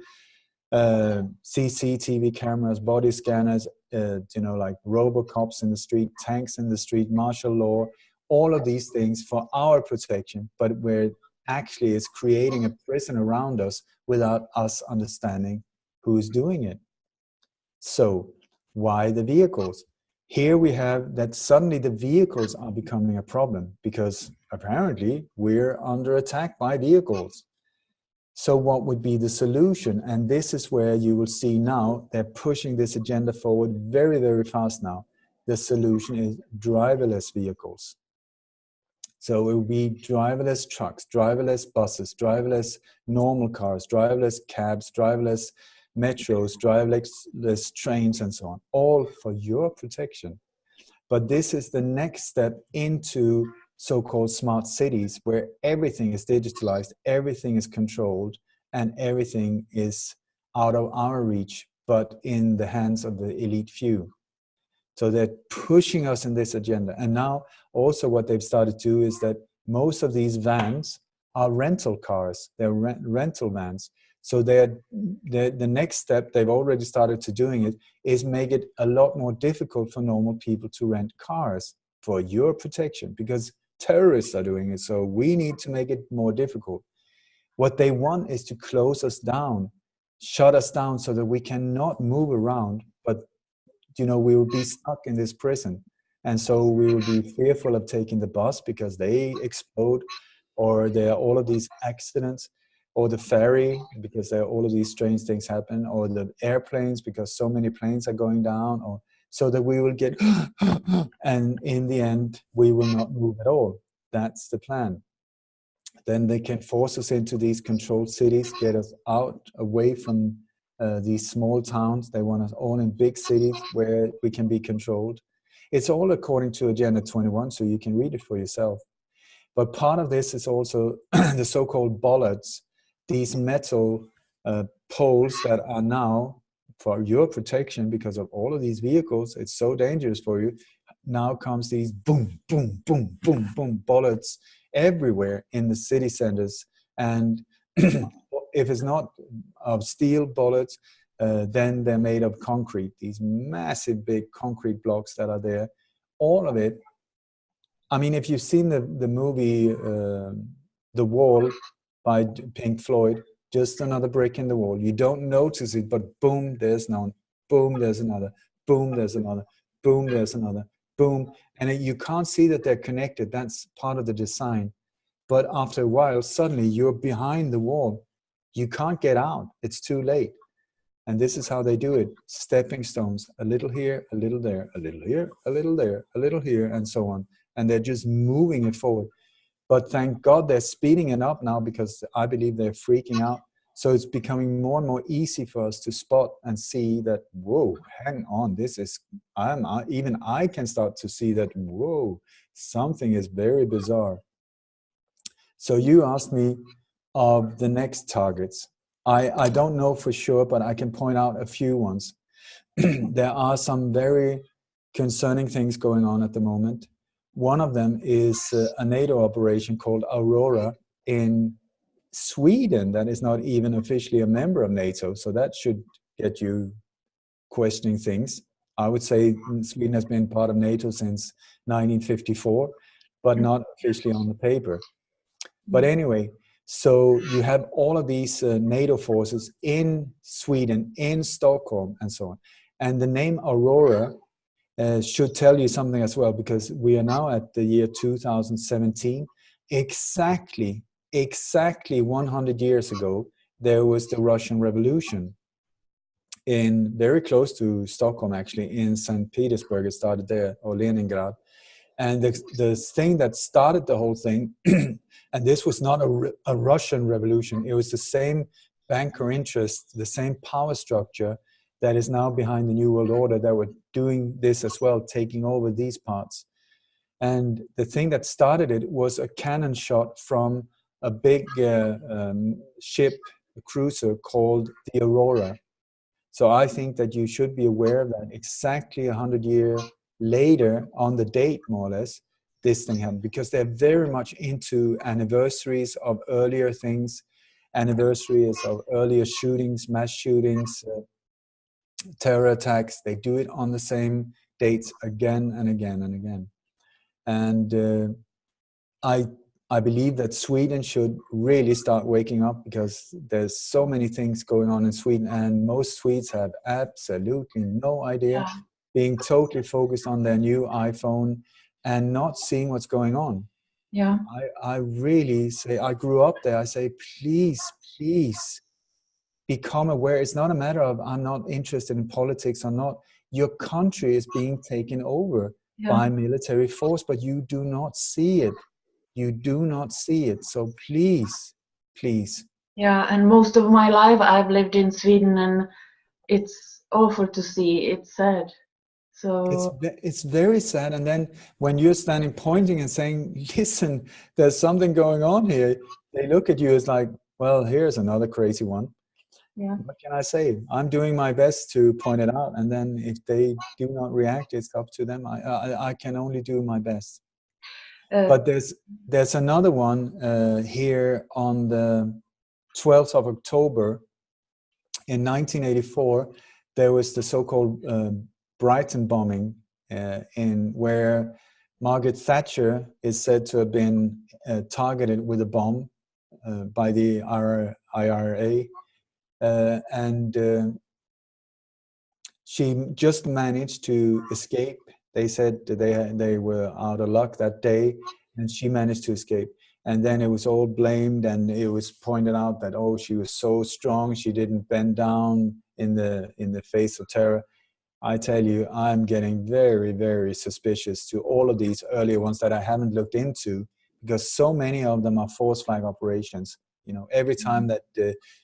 CCTV cameras, body scanners, like robocops in the street, tanks in the street, martial law, all of these things for our protection, but where actually is creating a prison around us without us understanding who's doing it. So why the vehicles? Here we have that suddenly the vehicles are becoming a problem because apparently we're under attack by vehicles. So what would be the solution? And this is where you will see now they're pushing this agenda forward very, very fast now. The solution is driverless vehicles. So it will be driverless trucks, driverless buses, driverless normal cars, driverless cabs, driverless metros, driverless trains, and so on, all for your protection. But this is the next step into so-called smart cities, where everything is digitalized, everything is controlled, and everything is out of our reach, but in the hands of the elite few. So they're pushing us in this agenda. And now also what they've started to do is that most of these vans are rental cars. They're rental vans. So the next step, they've already started to doing it, is make it a lot more difficult for normal people to rent cars for your protection, because terrorists are doing it. So we need to make it more difficult. What they want is to close us down, shut us down so that we cannot move around, but we will be stuck in this prison. And so we will be fearful of taking the bus because they explode, or there are all of these accidents, or the ferry because there are all of these strange things happen, or the airplanes because so many planes are going down, or so that we will get and in the end we will not move at all. That's the plan. Then they can force us into these controlled cities, get us out away from these small towns. They want us all in big cities where we can be controlled. It's all according to Agenda 21, so you can read it for yourself. But part of this is also the so-called bollards, these metal poles that are now for your protection because of all of these vehicles. It's so dangerous for you. Now comes these boom, boom, boom, boom, boom bollards everywhere in the city centers. And if it's not of steel bollards, then they're made of concrete, these massive big concrete blocks that are there. All of it. I mean, if you've seen the movie The Wall by Pink Floyd, just another brick in the wall. You don't notice it, but boom, there's none. Boom, there's another. Boom, there's another. Boom, there's another. Boom. And you can't see that they're connected. That's part of the design. But after a while, suddenly you're behind the wall. You can't get out. It's too late. And this is how they do it. Stepping stones, a little here, a little there, a little here, a little there, a little here, and so on. And they're just moving it forward. But thank God they're speeding it up now, because I believe they're freaking out. So it's becoming more and more easy for us to spot and see that, whoa, hang on, this is, even I can start to see that, whoa, something is very bizarre. So you asked me of the next targets. I don't know for sure, but I can point out a few ones. There are some very concerning things going on at the moment. One of them is a NATO operation called Aurora in Sweden that is not even officially a member of NATO. So that should get you questioning things. I would say Sweden has been part of NATO since 1954, but not officially on the paper. But anyway, so you have all of these NATO forces in Sweden, in Stockholm, and so on. And the name Aurora should tell you something as well, because we are now at the year 2017. Exactly 100 years ago, there was the Russian Revolution in very close to Stockholm, actually, in St. Petersburg. It started there, or Leningrad. And the thing that started the whole thing, and this was not a Russian revolution, it was the same banker interest, the same power structure that is now behind the New World Order that were doing this as well, taking over these parts. And the thing that started it was a cannon shot from a big ship, a cruiser called the Aurora. So I think that you should be aware of that. Exactly 100 years later, on the date more or less, this thing happened, because they're very much into anniversaries of earlier things, anniversaries of earlier shootings, mass shootings, terror attacks. They do it on the same dates again and again and again. And I believe that Sweden should really start waking up, because there's so many things going on in Sweden, and most Swedes have absolutely no idea, being totally focused on their new iPhone and not seeing what's going on. Yeah. I really say, I grew up there. I say, please become aware. It's not a matter of I'm not interested in politics or not. Your country is being taken over by military force, but you do not see it. You do not see it. So please Yeah, and most of my life I've lived in Sweden, and it's awful to see. It's sad. So It's very sad. And then when you're standing pointing and saying, listen, there's something going on here, they look at you as like, well, here's another crazy one. yeah. What can I say? I'm doing my best to point it out. And then if they do not react, it's up to them. I can only do my best. Uh, But there's another one here on the 12th of October in 1984. There was the so-called Brighton bombing in where Margaret Thatcher is said to have been targeted with a bomb by the IRA, and she just managed to escape. They said that they were out of luck that day, and she managed to escape. And then it was all blamed, and it was pointed out that, oh, she was so strong, she didn't bend down in the face of terror. I tell you, I'm getting very, very suspicious to all of these earlier ones that I haven't looked into, because so many of them are false flag operations. You know, every time that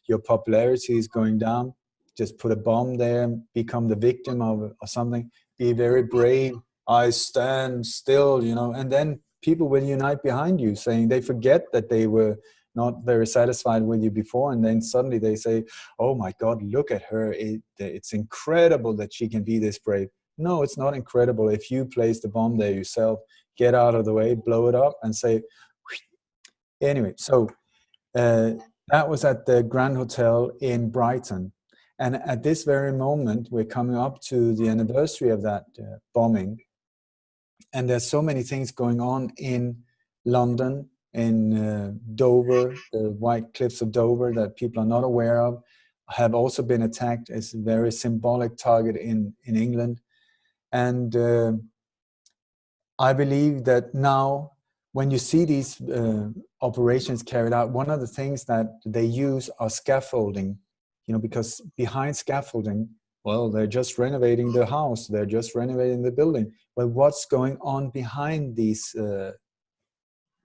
your popularity is going down, just put a bomb there, become the victim of something, be very brave. I stand still, you know, and then people will unite behind you, saying they forget that they were not very satisfied with you before, and then suddenly they say, oh my God, look at her. It's incredible that she can be this brave. No, it's not incredible. If you place the bomb there yourself, get out of the way, blow it up, and say, anyway. So that was at the Grand Hotel in Brighton. And at this very moment, we're coming up to the anniversary of that bombing. And there's so many things going on in London, in Dover, the White Cliffs of Dover, that people are not aware of, have also been attacked as a very symbolic target in England. And I believe that now, when you see these operations carried out, one of the things that they use are scaffolding, you know, because behind scaffolding, well, they're just renovating the house, they're just renovating the building. But what's going on behind these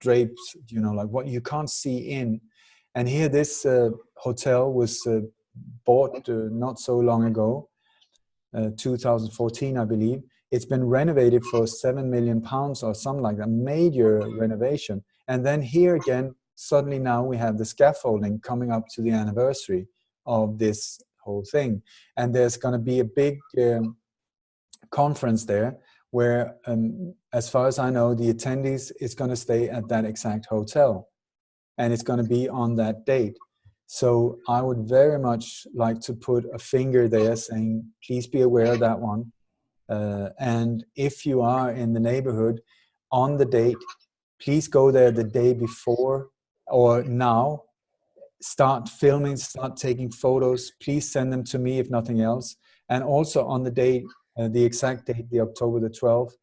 drapes, you know, like what you can't see in? And here, this hotel was bought not so long ago, 2014, I believe. It's been renovated for £7 million or something like that, major renovation. And then here again, suddenly now we have the scaffolding coming up to the anniversary of this whole thing. And there's going to be a big conference there where, as far as I know, the attendees is going to stay at that exact hotel. And it's going to be on that date. So I would very much like to put a finger there saying, please be aware of that one. And if you are in the neighborhood on the date, please go there the day before or now. Start filming, start taking photos. Please send them to me if nothing else. And also on the date, the exact date, the October the 12th,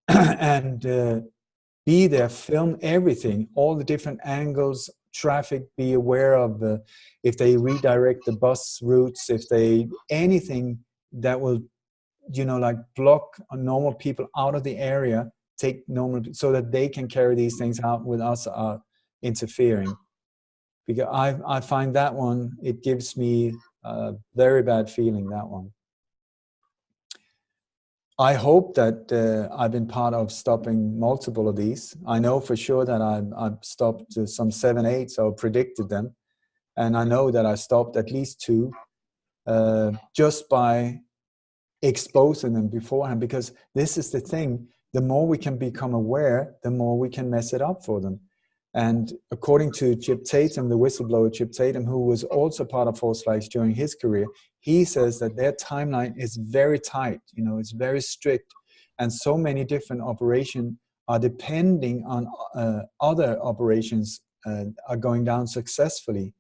and be there, film everything, all the different angles, traffic, be aware of if they redirect the bus routes, if they, anything that will, you know, like block normal people out of the area, take normal, so that they can carry these things out with us interfering. Because I find that one, it gives me a very bad feeling, that one. I hope that I've been part of stopping multiple of these. I know for sure that I've stopped some 7, 8, so predicted them. And I know that I stopped at least 2 just by exposing them beforehand, because this is the thing. The more we can become aware, the more we can mess it up for them. And according to Chip Tatum, the whistleblower Chip Tatum, who was also part of false flags during his career, he says that their timeline is very tight, you know, it's very strict. And so many different operations are depending on other operations are going down successfully.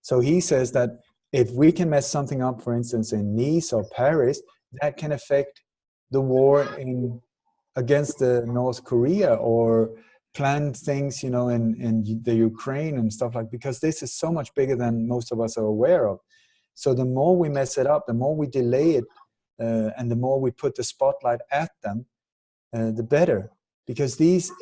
So he says that if we can mess something up, for instance, in Nice or Paris, that can affect the war against North Korea, or planned things, you know, in the Ukraine and stuff like, because this is so much bigger than most of us are aware of. So the more we mess it up, the more we delay it, and the more we put the spotlight at them, the better. Because these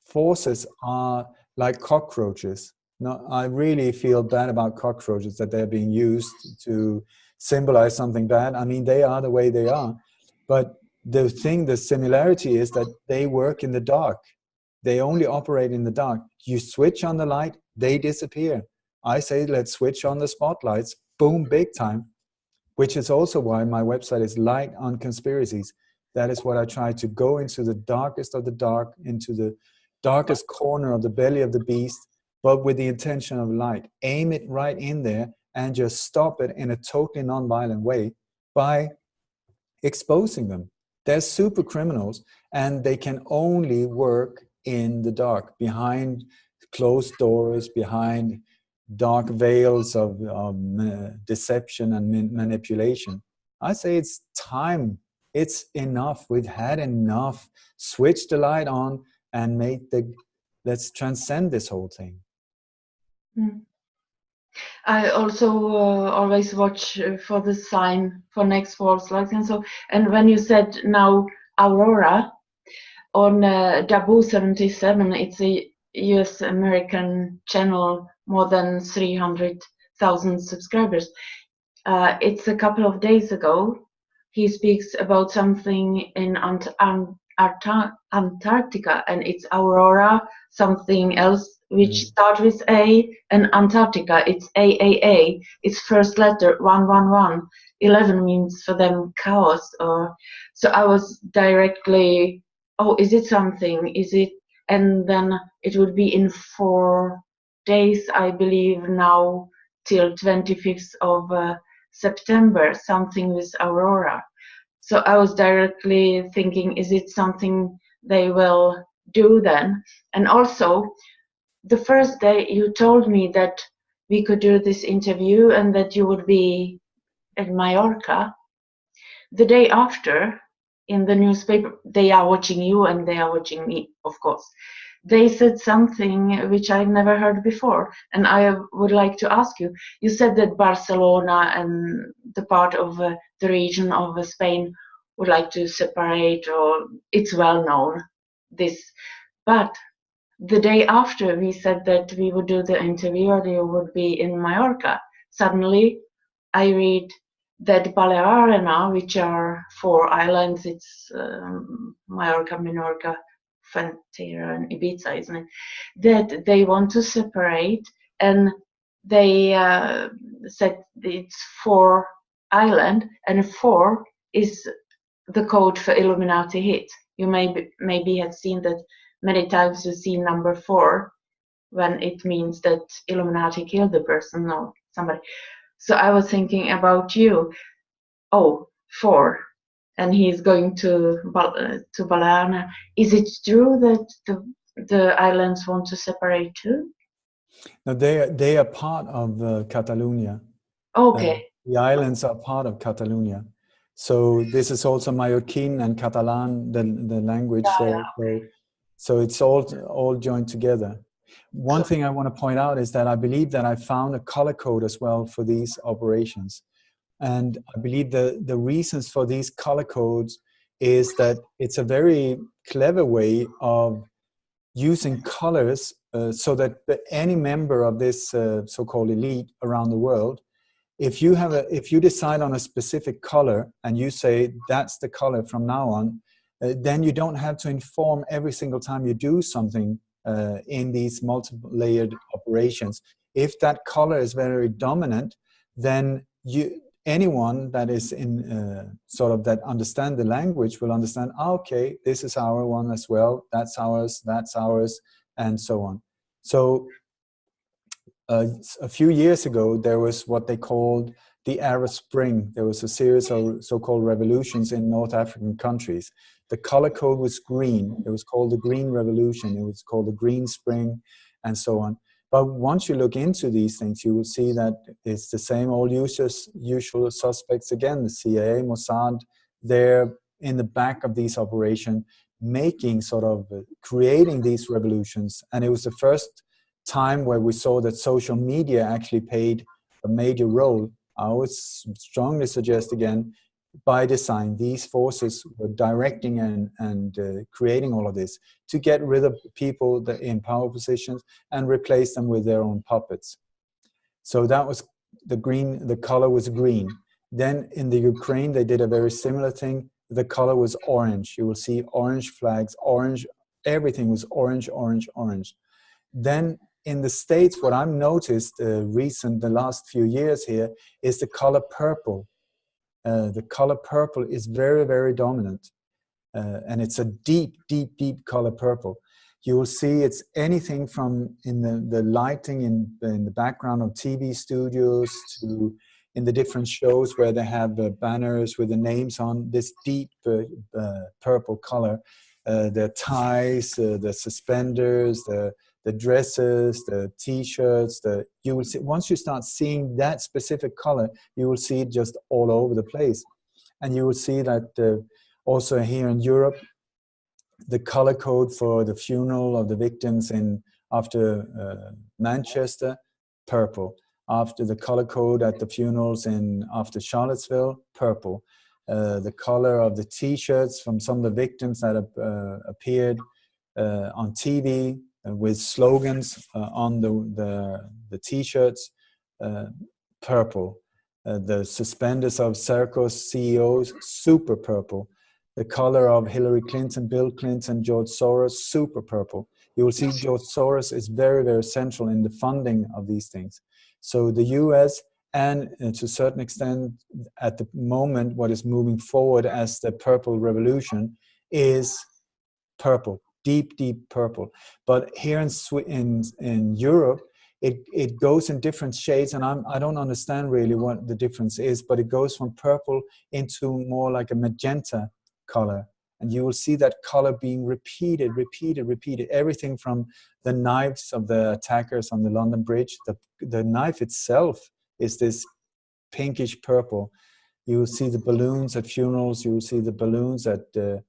forces are like cockroaches. No, I really feel bad about cockroaches, that they're being used to symbolize something bad. I mean, they are the way they are. But the similarity is that they work in the dark. They only operate in the dark. You switch on the light, they disappear. I say, let's switch on the spotlights, boom, big time, which is also why my website is Light on Conspiracies. That is what I try to go into the darkest of the dark, into the darkest corner of the belly of the beast, but with the intention of light. Aim it right in there and just stop it in a totally non-violent way by exposing them. They're super criminals, and they can only work in the dark, behind closed doors, behind dark veils of deception and manipulation. I say it's time. It's enough. We've had enough. Switch the light on and let's transcend this whole thing. I also always watch for the sign for next false flags and so. And when you said now Aurora on Dabu 77, it's a US American channel, more than 300,000 subscribers. It's a couple of days ago. He speaks about something in Antarctica, and it's Aurora, something else, which starts with A, and Antarctica, it's AAA. Its first letter, 111. 11 means for them chaos. So I was directly, oh, is it something? Is it? And then it would be in 4 days, I believe, now till 25th of September, something with Aurora. So I was directly thinking, is it something they will do then? And also, the first day you told me that we could do this interview and that you would be in Mallorca. The day after, in the newspaper, they are watching you and they are watching me, of course. They said something which I've never heard before, and I would like to ask you. You said that Barcelona and the part of the region of Spain would like to separate, or it's well known, this. But the day after we said that we would do the interview or you would be in Mallorca, suddenly I read that Balearena, which are 4 islands, it's Mallorca, Menorca, Formentera and Ibiza, isn't it? That they want to separate, and they said it's 4 island, and 4 is the code for Illuminati hit. You maybe have seen that many times. You see number 4 when it means that Illuminati killed the person or somebody. So I was thinking about you. Oh, 4. And he's going to Balearena. Is it true that the islands want to separate too? No, they are part of Catalonia. Okay. The islands are part of Catalonia. So this is also Mallorquin and Catalan, the language there. So it's all joined together. One thing I want to point out is that I believe that I found a color code as well for these operations. And I believe the reasons for these color codes is that it's a very clever way of using colors so that any member of this so-called elite around the world, if you decide on a specific color and you say that's the color from now on, then you don't have to inform every single time you do something in these multiple layered operations. If that color is very dominant, then anyone that is in sort of that understand the language will understand, okay, this is our one as well, that's ours, and so on. So a few years ago, there was what they called the Arab Spring. There was a series of so-called revolutions in North African countries. The color code was green. It was called the Green Revolution. It was called the Green Spring, and so on. But once you look into these things, you will see that it's the same old usual suspects again, the CIA, Mossad, they're in the back of these operations, making sort of, creating these revolutions. And it was the first time where we saw that social media actually played a major role. I would strongly suggest again, by design, these forces were directing and creating all of this to get rid of people that in power positions and replace them with their own puppets. So that was the green, the color was green. Then in the Ukraine, they did a very similar thing. The color was orange. You will see orange flags, orange, everything was orange, orange, orange. Then in the States, what I've noticed the last few years here is the color purple. The color purple is very, very dominant. And it's a deep, deep, deep color purple. You will see it's anything from in the lighting in the background of TV studios to in the different shows where they have banners with the names on this deep purple color. The ties, the suspenders, the dresses, the t-shirts, you will see, once you start seeing that specific color, you will see it just all over the place. And you will see that also here in Europe, the color code for the funeral of the victims after Manchester, purple. After the color code at the funerals after Charlottesville, purple. The color of the t-shirts from some of the victims that appeared on TV with slogans on the t-shirts, purple. The suspenders of Serco's CEOs, super purple. The color of Hillary Clinton, Bill Clinton, George Soros, super purple. You will see George Soros is very, very central in the funding of these things. So the US and to a certain extent at the moment what is moving forward as the purple revolution is purple, deep, deep purple. But here in Europe, it goes in different shades, and I don't understand really what the difference is, but it goes from purple into more like a magenta color. And you will see that color being repeated, repeated, repeated. Everything from the knives of the attackers on the London Bridge. The knife itself is this pinkish purple. You will see the balloons at funerals. You will see the balloons at the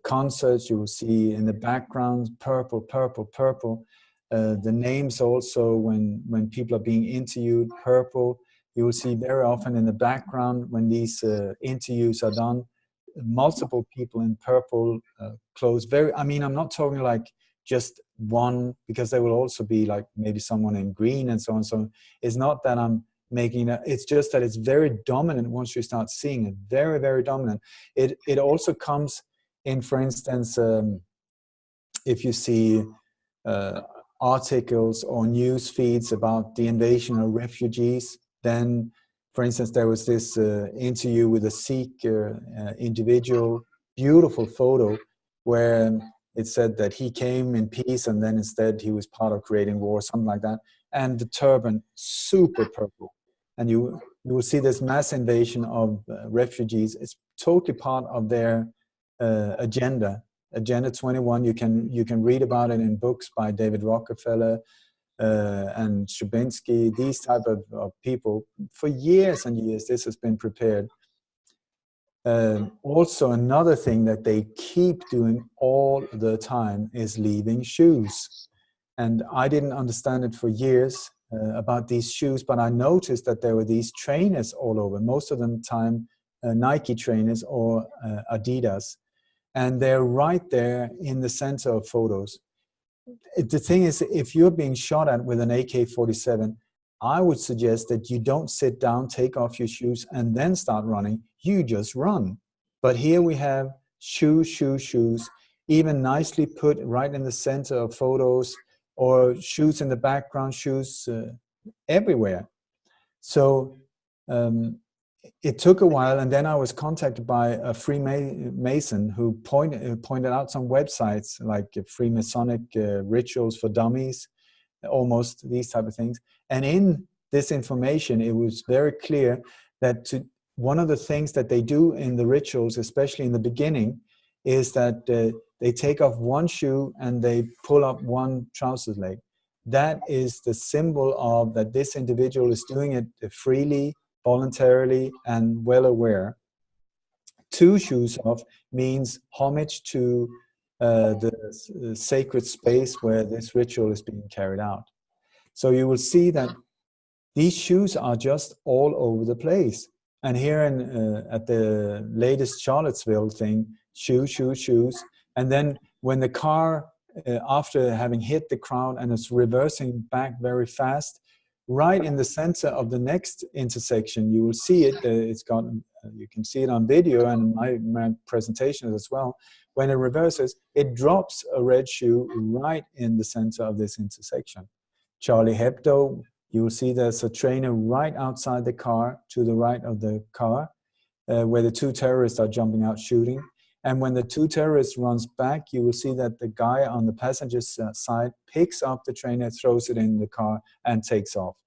concerts. You will see in the background purple, purple, purple. The names also when people are being interviewed, purple. You will see very often in the background when these interviews are done, multiple people in purple clothes. I'm not talking like just one, because there will also be like maybe someone in green and so on. So it's not that I'm making it, it's just that it's very dominant once you start seeing it, very, very dominant. It also comes in, for instance, if you see articles or news feeds about the invasion of refugees, then for instance, there was this interview with a Sikh individual, beautiful photo, where it said that he came in peace and then instead he was part of creating war, something like that. And the turban, super purple. And you will see this mass invasion of refugees. It's totally part of their agenda. Agenda 21, you can read about it in books by David Rockefeller, and Shubinsky, these type of people. For years and years, this has been prepared. Also, another thing that they keep doing all the time is leaving shoes. And I didn't understand it for years about these shoes, but I noticed that there were these trainers all over, most of them time Nike trainers or Adidas. And they're right there in the center of photos. The thing is, if you're being shot at with an AK-47, I would suggest that you don't sit down, take off your shoes, and then start running. You just run. But here we have shoes, shoes, shoes, even nicely put right in the center of photos, or shoes in the background, shoes everywhere. So it took a while, and then I was contacted by a Freemason who pointed out some websites like Freemasonic rituals for dummies, almost these type of things. And in this information, it was very clear that one of the things that they do in the rituals, especially in the beginning, is that they take off one shoe and they pull up one trousers leg. That is the symbol of that this individual is doing it freely, voluntarily, and well aware. Two shoes off means homage to the sacred space where this ritual is being carried out. So you will see that these shoes are just all over the place. And here at the latest Charlottesville thing, shoes. And then when the car, after having hit the crowd and it's reversing back very fast, right in the center of the next intersection, you will see it. You can see it on video and my presentation as well. When it reverses, it drops a red shoe right in the center of this intersection. Charlie Hebdo, you will see there's a trainer right outside the car, to the right of the car, where the two terrorists are jumping out shooting. And when the two terrorists runs back, you will see that the guy on the passenger's side picks up the trainer, throws it in the car, and takes off.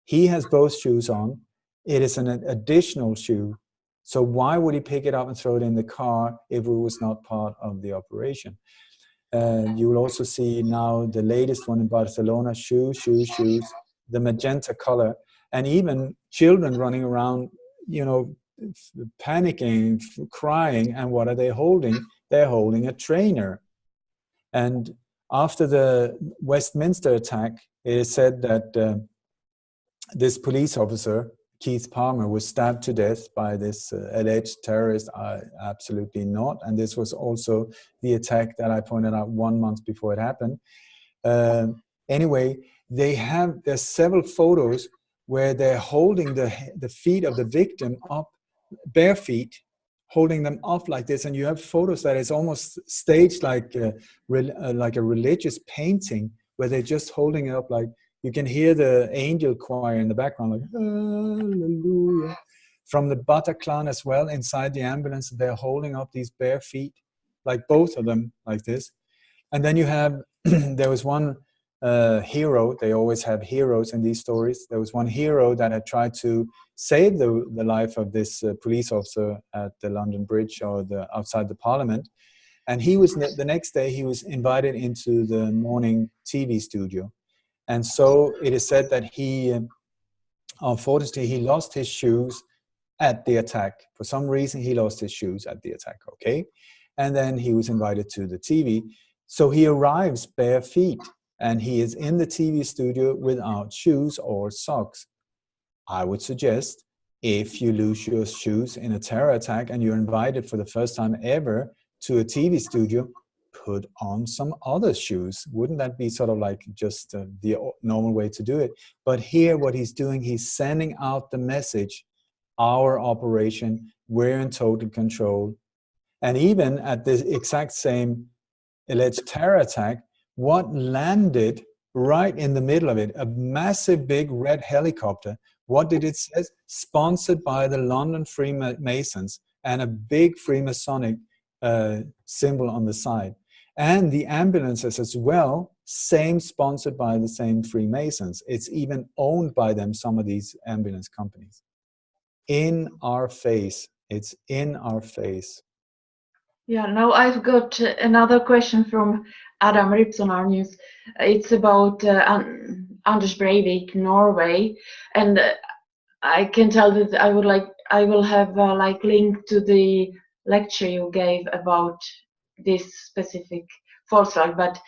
He has both shoes on. It is an additional shoe. So why would he pick it up and throw it in the car if it was not part of the operation? You will also see now the latest one in Barcelona, shoes, the magenta color, and even children running around, panicking, crying, and what are they holding? They're holding a trainer. And after the Westminster attack, it is said that this police officer, Keith Palmer, was stabbed to death by this alleged terrorist. Absolutely not. And this was also the attack that I pointed out 1 month before it happened. Anyway, there's several photos where they're holding the feet of the victim up, bare feet, holding them up like this. And you have photos that is almost staged like a religious painting, where they're just holding it up like, you can hear the angel choir in the background, like, hallelujah. From the Bataclan as well, inside the ambulance, they're holding up these bare feet, like both of them, like this. And then you have, there was one hero, they always have heroes in these stories. There was one hero that had tried to save the life of this police officer at the London Bridge, or outside the Parliament. And he was, the next day, he was invited into the morning TV studio. And so it is said that he, unfortunately, he lost his shoes at the attack. For some reason, he lost his shoes at the attack, okay? And then he was invited to the TV. So he arrives bare feet, and he is in the TV studio without shoes or socks. I would suggest, if you lose your shoes in a terror attack and you're invited for the first time ever to a TV studio, put on some other shoes. Wouldn't that be sort of like just the normal way to do it? But here what he's doing, he's sending out the message, our operation, we're in total control. And even at this exact same alleged terror attack, what landed right in the middle of it, a massive big red helicopter. What did it say? Sponsored by the London Freemasons, and a big Freemasonic symbol on the side. And the ambulances as well, same, sponsored by the same Freemasons. It's even owned by them, some of these ambulance companies. In our face. It's in our face. Yeah, now I've got another question from Adam Rips on our news. It's about Anders Breivik, Norway, and I can tell that I will have like link to the lecture you gave about this specific false flag. But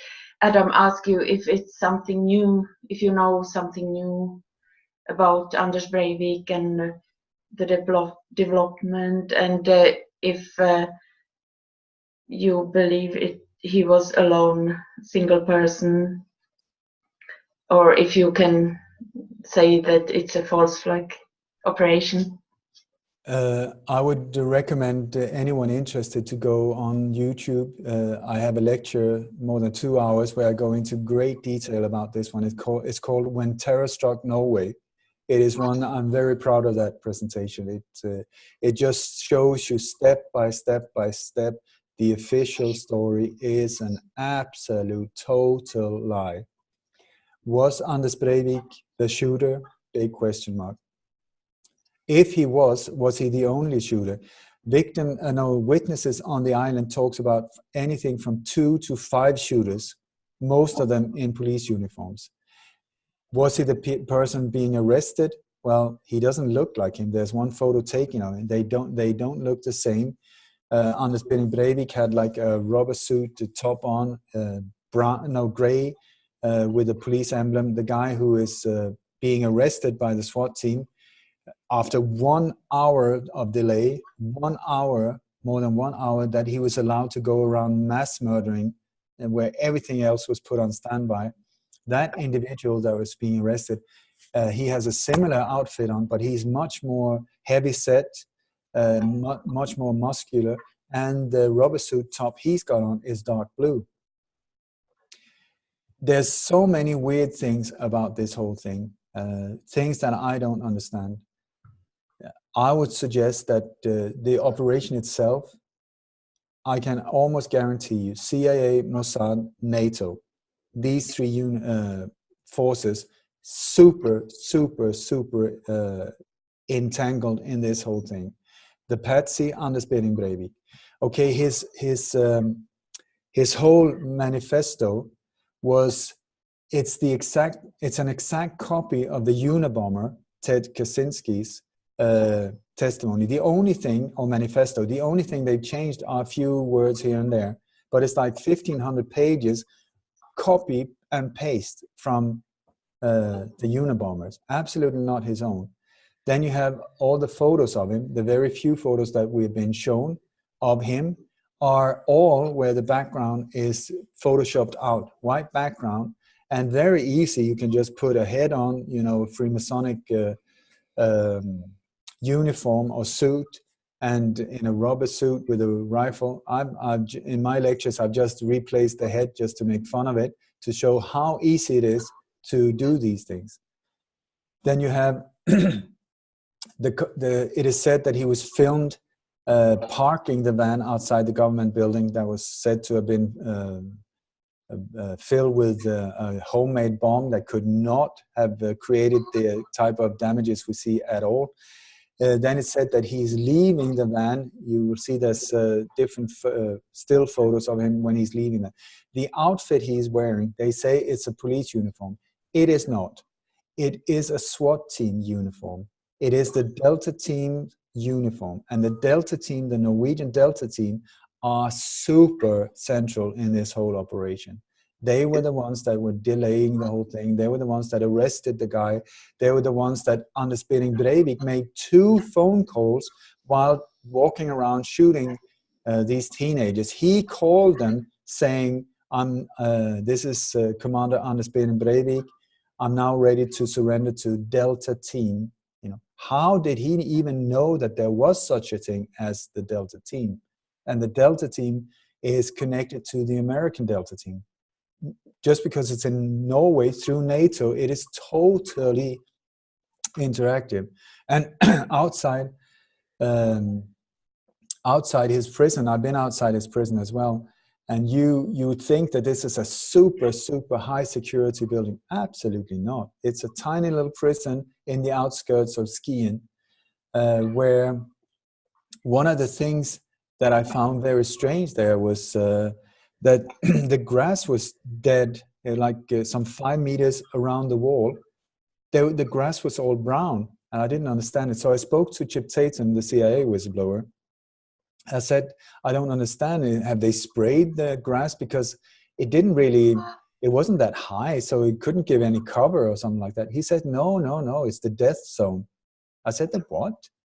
Adam asked you if it's something new, if you know something new about Anders Breivik and the development, and if you believe he was alone, single person, or if you can say that it's a false flag operation. I would recommend anyone interested to go on YouTube. I have a lecture, more than 2 hours, where I go into great detail about this one. It's called When Terror Struck Norway. It is one, I'm very proud of that presentation. It just shows you step by step by step. The official story is an absolute total lie. Was Anders Breivik the shooter? Big question mark. If he was he the only shooter? Witnesses on the island talks about anything from 2 to 5 shooters, most of them in police uniforms. Was he the person being arrested? Well, he doesn't look like him. There's one photo taken of him. They don't look the same. Anders Breivik had like a rubber suit, the top on, gray, with a police emblem. The guy who is being arrested by the SWAT team after 1 hour of delay, 1 hour, more than 1 hour, that he was allowed to go around mass murdering, and where everything else was put on standby. That individual that was being arrested, he has a similar outfit on, but he's much more heavy set, much more muscular, and the rubber suit top he's got on is dark blue. There's so many weird things about this whole thing, things that I don't understand. I would suggest that the operation itself, I can almost guarantee you, CIA, Mossad, NATO, these three forces, super entangled in this whole thing. The patsy, Anders Behring Breivik. Okay, his whole manifesto was, it's an exact copy of the Unabomber Ted Kaczynski's testimony. The only thing, or manifesto, the only thing they changed are a few words here and there, but it's like 1,500 pages, copy and paste from the Unabombers, absolutely not his own. Then you have all the photos of him. The very few photos that we've been shown of him are all where the background is photoshopped out, white background, and very easy. You can just put a head on, you know, Freemasonic uniform or suit, and in a rubber suit with a rifle. In my lectures, I've just replaced the head just to make fun of it, to show how easy it is to do these things. Then you have it is said that he was filmed parking the van outside the government building that was said to have been filled with a homemade bomb that could not have created the type of damages we see at all. Then it said that he's leaving the van. You will see there's different still photos of him when he's leaving that. The outfit he's wearing, they say it's a police uniform. It is not. It is a SWAT team uniform. It is the Delta team uniform. And the Delta team, the Norwegian Delta team, are super central in this whole operation. They were the ones that were delaying the whole thing. They were the ones that arrested the guy. They were the ones that, Anders Behring Breivik, made 2 phone calls while walking around shooting these teenagers. He called them saying, this is Commander Anders Behring Breivik. I'm now ready to surrender to Delta team. You know, how did he even know that there was such a thing as the Delta team? And the Delta team is connected to the American Delta team. Just because it's in Norway through NATO, it is totally interactive. And outside his prison, I've been outside his prison as well, and you would think that this is a super high security building. Absolutely not. It's a tiny little prison in the outskirts of Skien, where one of the things that I found very strange there was that the grass was dead, like some 5 meters around the wall. The grass was all brown, and I didn't understand it. So I spoke to Chip Tatum, the CIA whistleblower. I said, I don't understand it. Have they sprayed the grass? Because it wasn't that high, so it couldn't give any cover or something like that. He said, no, it's the death zone. I said, the what?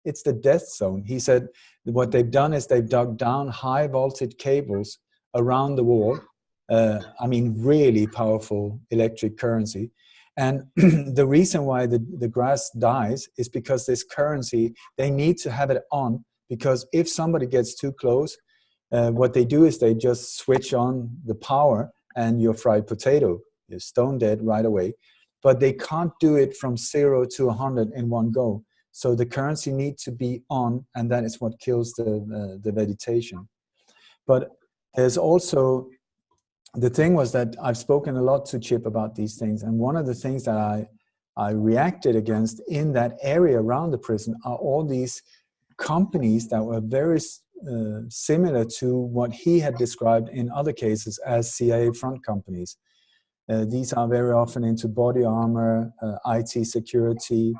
It's the death zone. He said, what they've done is they've dug down high voltage cables around the wall. I mean, really powerful electric currency. And the reason why the grass dies is because this currency, they need to have it on, because if somebody gets too close, what they do is they just switch on the power and you're fried potato. You're stone dead right away. But they can't do it from 0 to 100 in one go. So the currency needs to be on, and that is what kills the vegetation. But there's also, the thing was that I've spoken a lot to Chip about these things, and one of the things that I reacted against in that area around the prison are all these companies that were very similar to what he had described in other cases as CIA front companies. These are very often into body armor, IT security,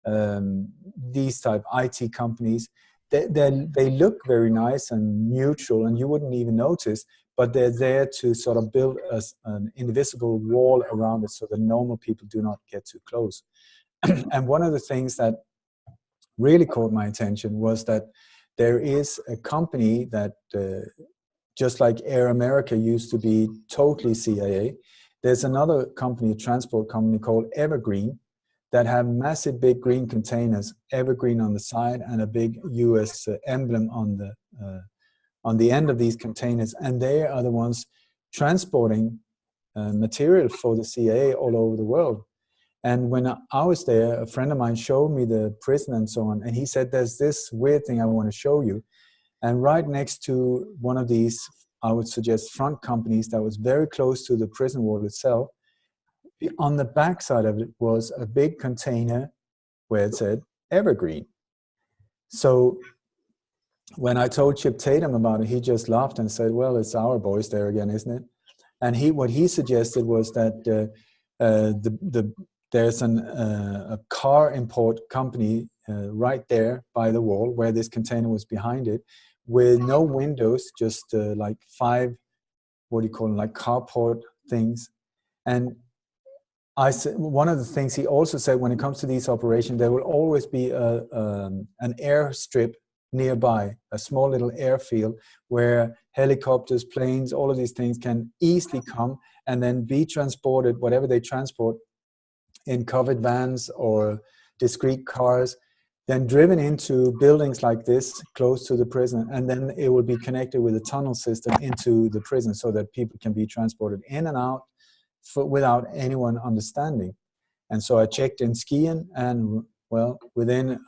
these type IT companies. They look very nice and neutral, and you wouldn't even notice, but they're there to sort of build an invisible wall around it so that normal people do not get too close. And one of the things that really caught my attention was that there is a company that, just like Air America used to be totally CIA, there's another company, a transport company called Evergreen, that have massive big green containers, Evergreen on the side and a big US emblem on the end of these containers. And they are the ones transporting material for the CIA all over the world. And when I was there, a friend of mine showed me the prison and so on. And he said, there's this weird thing I want to show you. And right next to one of these, I would suggest, front companies that was very close to the prison wall itself, on the back side of it was a big container where it said Evergreen. So when I told Chip Tatum about it, he just laughed and said, well, it's our boys there again, isn't it? And what he suggested was that there's a car import company right there by the wall where this container was behind it, with no windows, just like 5, what do you call them, like carport things. And I said, one of the things he also said, when it comes to these operations, there will always be an airstrip nearby, a small little airfield where helicopters, planes, all of these things can easily come and then be transported, whatever they transport, in covered vans or discrete cars, then driven into buildings like this close to the prison, and then it will be connected with a tunnel system into the prison so that people can be transported in and out without anyone understanding. And so I checked in Skien, and well, within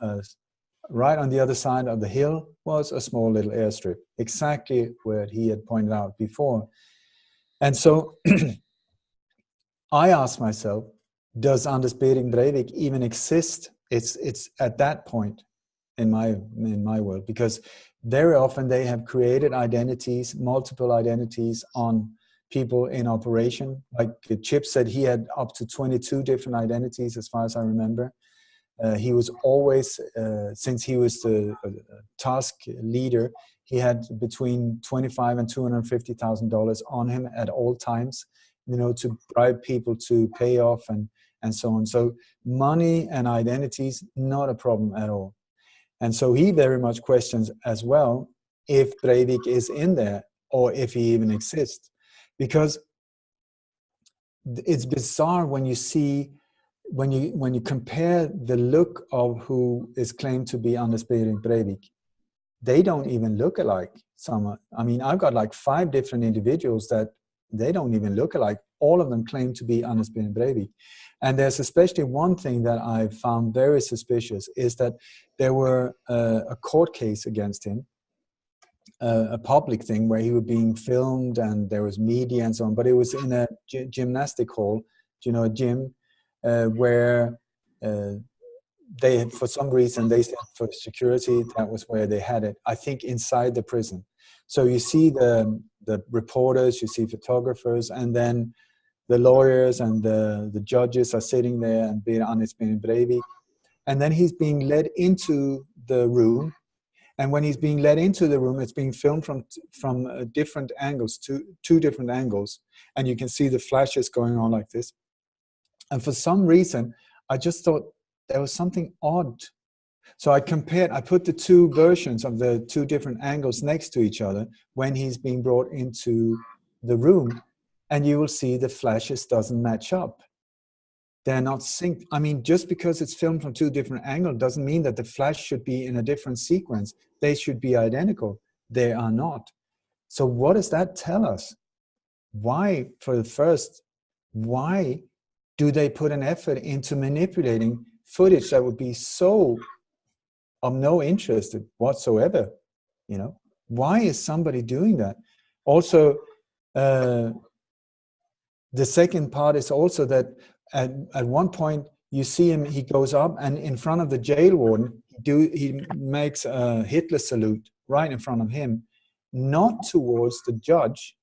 right on the other side of the hill was a small little airstrip, exactly where he had pointed out before. And so I asked myself, does Anders Behring Breivik even exist? It's at that point in my world, because very often they have created identities, multiple identities on people in operation. Like Chip said, he had up to 22 different identities, as far as I remember. He was always, since he was the task leader, he had between $25,000 and $250,000 on him at all times, you know, to bribe people to pay off and so on. So money and identities, not a problem at all. And so he very much questions as well if Breivik is in there or if he even exists. Because it's bizarre when you see, when you compare the look of who is claimed to be Anders Behring Breivik, they don't even look alike. I mean, I've got like 5 different individuals that they don't even look alike. All of them claim to be Anders Behring Breivik. And there's especially one thing that I found very suspicious, is that there were a court case against him, a public thing where he was being filmed and there was media and so on, but it was in a gymnastic hall, you know, a gym, where they, for some reason, they said for security, that was where they had it, I think inside the prison. So you see the reporters, you see photographers, and then the lawyers and the judges are sitting there, and Anders Behring Breivik. And then he's being led into the room. And when he's being led into the room, it's being filmed from different angles, two different angles. And you can see the flashes going on like this. And for some reason, I just thought there was something odd. So I put the 2 versions of the 2 different angles next to each other when he's being brought into the room. And you will see the flashes doesn't match up. They're not synced. I mean, just because it's filmed from 2 different angles doesn't mean that the flash should be in a different sequence. They should be identical. They are not. So what does that tell us? Why, for the first, why do they put an effort into manipulating footage that would be so of no interest whatsoever? You know, why is somebody doing that? Also, the second part is also that at one point you see him, he goes up and in front of the jail warden, he makes a Hitler salute right in front of him, not towards the judge.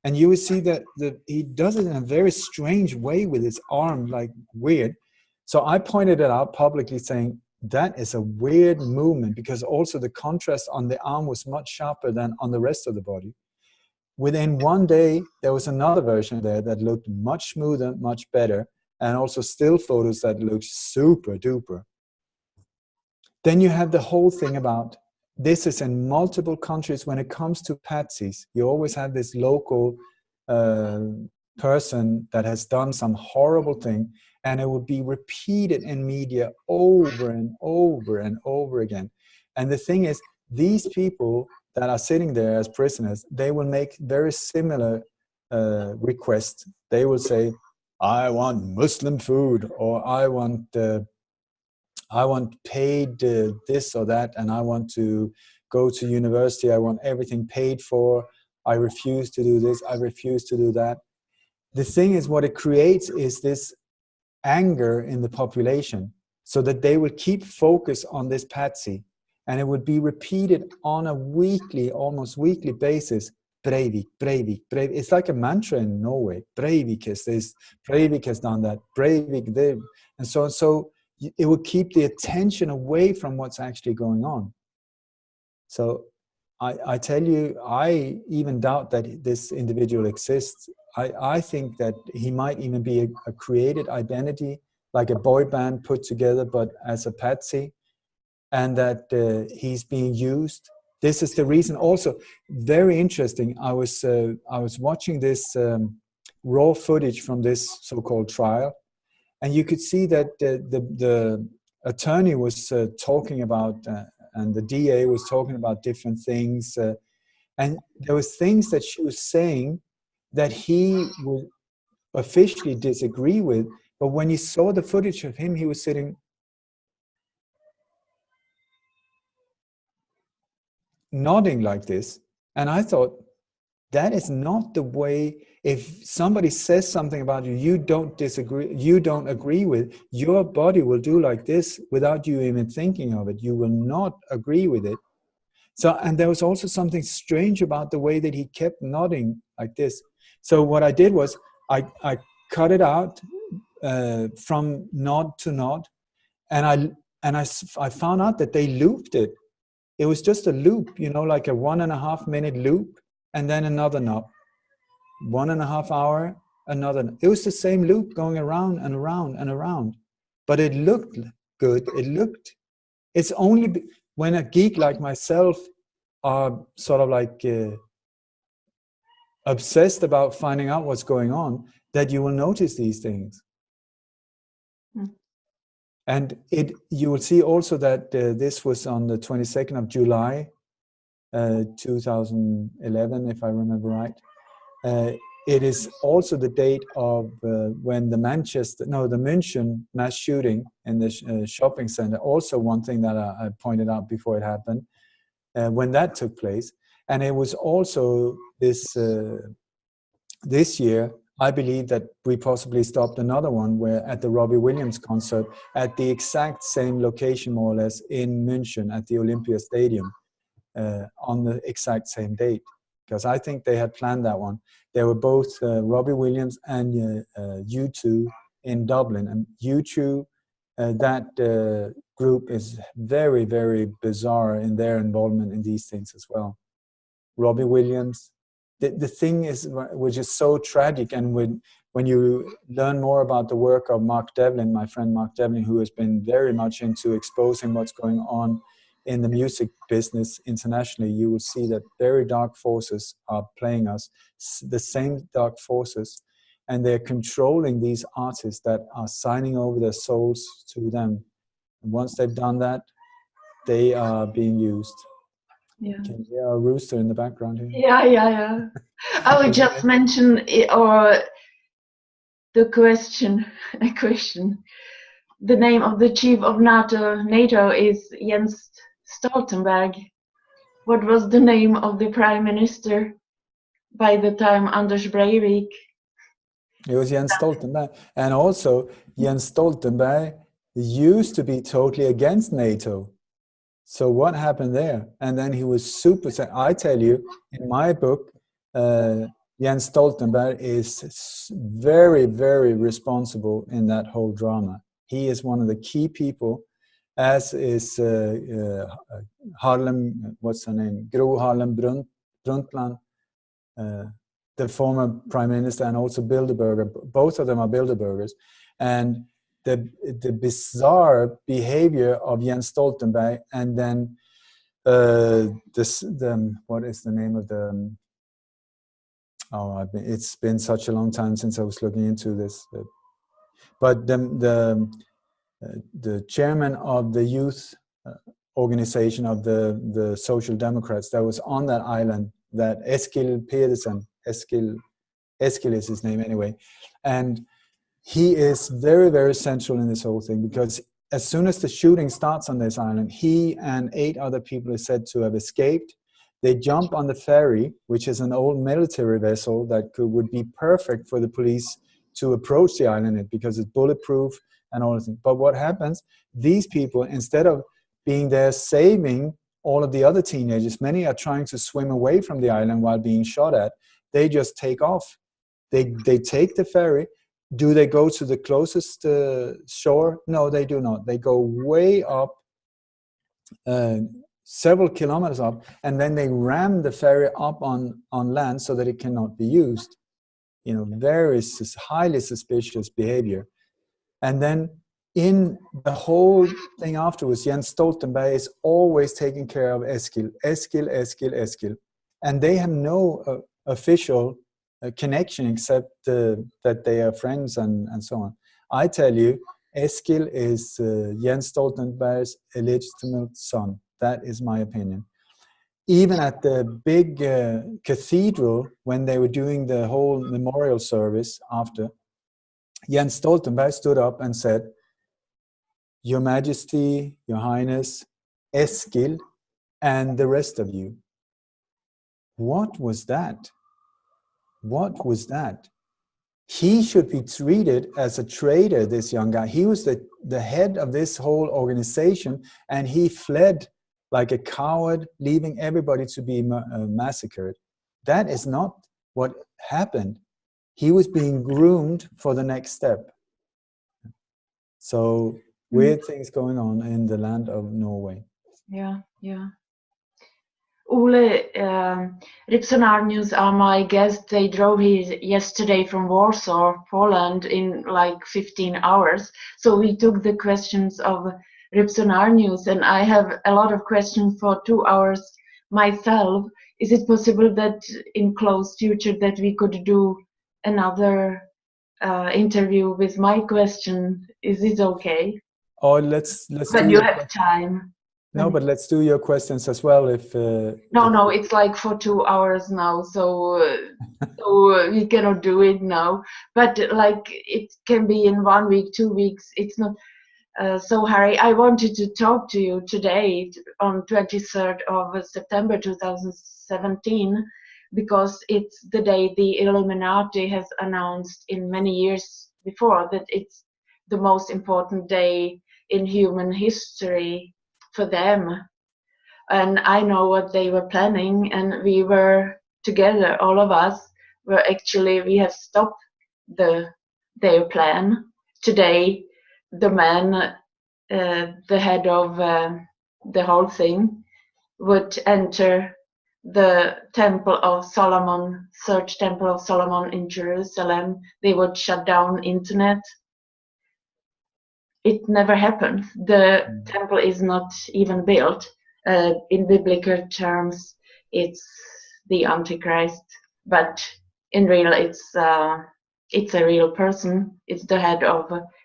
And you will see that he does it in a very strange way with his arm, like weird. So I pointed it out publicly, saying that is a weird movement, because also the contrast on the arm was much sharper than on the rest of the body. Within one day, there was another version there that looked much smoother, much better, and also still photos that looked super duper. Then you have the whole thing about this is in multiple countries. When it comes to patsies, you always have this local person that has done some horrible thing, and it would be repeated in media over and over and over again. And the thing is, these people that are sitting there as prisoners, they will make very similar requests. They will say, I want Muslim food, or I want paid this or that, and I want to go to university. I want everything paid for. I refuse to do this. I refuse to do that. The thing is, what it creates is this anger in the population, so that they will keep focus on this patsy, and it would be repeated on a weekly, almost weekly basis. Breivik, Breivik, Breivik. It's like a mantra in Norway. Breivik is this, Breivik has done that, Breivik this, and so on. So it will keep the attention away from what's actually going on. So I tell you, I even doubt that this individual exists. I think that he might even be a created identity, like a boy band put together, but as a patsy, and that he's being used. This is the reason. Also, very interesting. I was watching this raw footage from this so-called trial, and you could see that the attorney was talking about, and the DA was talking about different things, and there was things that she was saying that he would officially disagree with, but when you saw the footage of him, he was sitting nodding like this, and I thought, that is not the way. If somebody says something about you, you don't disagree, you don't agree with, your body will do like this without you even thinking of it. You will not agree with it. So, and there was also something strange about the way that he kept nodding like this. So what I did was I cut it out from nod to nod, and I found out that they looped it. It was just a loop, you know, like a 1.5 minute loop, and then another nod. 1.5 hour, another. It was the same loop going around and around and around, but it looked good. It's only when a geek like myself are sort of like obsessed about finding out what's going on that you will notice these things. And you will see also that this was on the 22nd of July, 2011, if I remember right. It is also the date of when the München mass shooting in the shopping center. Also, one thing that I pointed out before it happened, when that took place, and it was also this year. I believe that we possibly stopped another one where at the Robbie Williams concert at the exact same location, more or less, in München at the Olympia Stadium on the exact same date. Because I think they had planned that one. They were both Robbie Williams and U2 in Dublin. And U2, that group is very, very bizarre in their involvement in these things as well. Robbie Williams. The thing is, which is so tragic, and when you learn more about the work of Mark Devlin, my friend Mark Devlin, who has been very much into exposing what's going on in the music business internationally, you will see that very dark forces are playing us, the same dark forces, and they're controlling these artists that are signing over their souls to them. And once they've done that, they are being used. Yeah. Can you hear a rooster in the background here? Yeah. I would just mention or the question. The name of the chief of NATO is Jens Stoltenberg. What was the name of the prime minister by the time Anders Breivik? It was Jens Stoltenberg. And also, Jens Stoltenberg used to be totally against NATO. So what happened there? And then he was super. I tell you, in my book, Jens Stoltenberg is very, very responsible in that whole drama. He is one of the key people, as is Harlem, what's her name? Gro Harlem Brundtland, the former prime minister, and also Bilderberger. Both of them are Bilderbergers. And the bizarre behavior of Jens Stoltenberg, and then what is the name of the it's been such a long time since I was looking into this, but the chairman of the youth organization of the Social Democrats that was on that island, that Eskil Pedersen, Eskil is his name anyway, and he is very, very central in this whole thing, because as soon as the shooting starts on this island, he and 8 other people are said to have escaped. They jump on the ferry, which is an old military vessel that would be perfect for the police to approach the island because it's bulletproof and all the things. But what happens, these people, instead of being there saving all of the other teenagers, many are trying to swim away from the island while being shot at. They just take off. They take the ferry. Do they go to the closest shore? No, they do not. They go way up, several kilometers up, and then they ram the ferry up on land so that it cannot be used. You know, very highly suspicious behavior. And then in the whole thing afterwards, Jens Stoltenberg is always taking care of Eskil. And they have no official connection except that they are friends and so on. I tell you, Eskil is Jens Stoltenberg's illegitimate son. That is my opinion. Even at the big cathedral, when they were doing the whole memorial service after, Jens Stoltenberg stood up and said, "Your Majesty, Your Highness, Eskil, and the rest of you." What was that? What was that? He should be treated as a traitor, this young guy. He was the head of this whole organization, and he fled like a coward, leaving everybody to be massacred. That is not what happened. He was being groomed for the next step. So weird things going on in the land of Norway. Yeah. Ole, Ripsonar News are my guest. They drove here yesterday from Warsaw, Poland, in like 15 hours. So we took the questions of Ripsonar News, and I have a lot of questions for 2 hours myself. Is it possible that in close future that we could do another interview with my question? Is it okay? Or let's when do you have time. No, but let's do your questions as well. If no, it's like for 2 hours now, so we cannot do it now. But like it can be in 1 week, 2 weeks. It's not so Harry. I wanted to talk to you today on 23rd of September 2017 because it's the day the Illuminati has announced in many years before that it's the most important day in human history for them. And I know what they were planning, and we were together, all of us were actually, we have stopped their plan. Today, the man, the head of the whole thing, would enter the Temple of Solomon, Third Temple of Solomon in Jerusalem. They would shut down internet. It never happened. The temple is not even built. In biblical terms, it's the Antichrist, but in real, it's a real person. It's the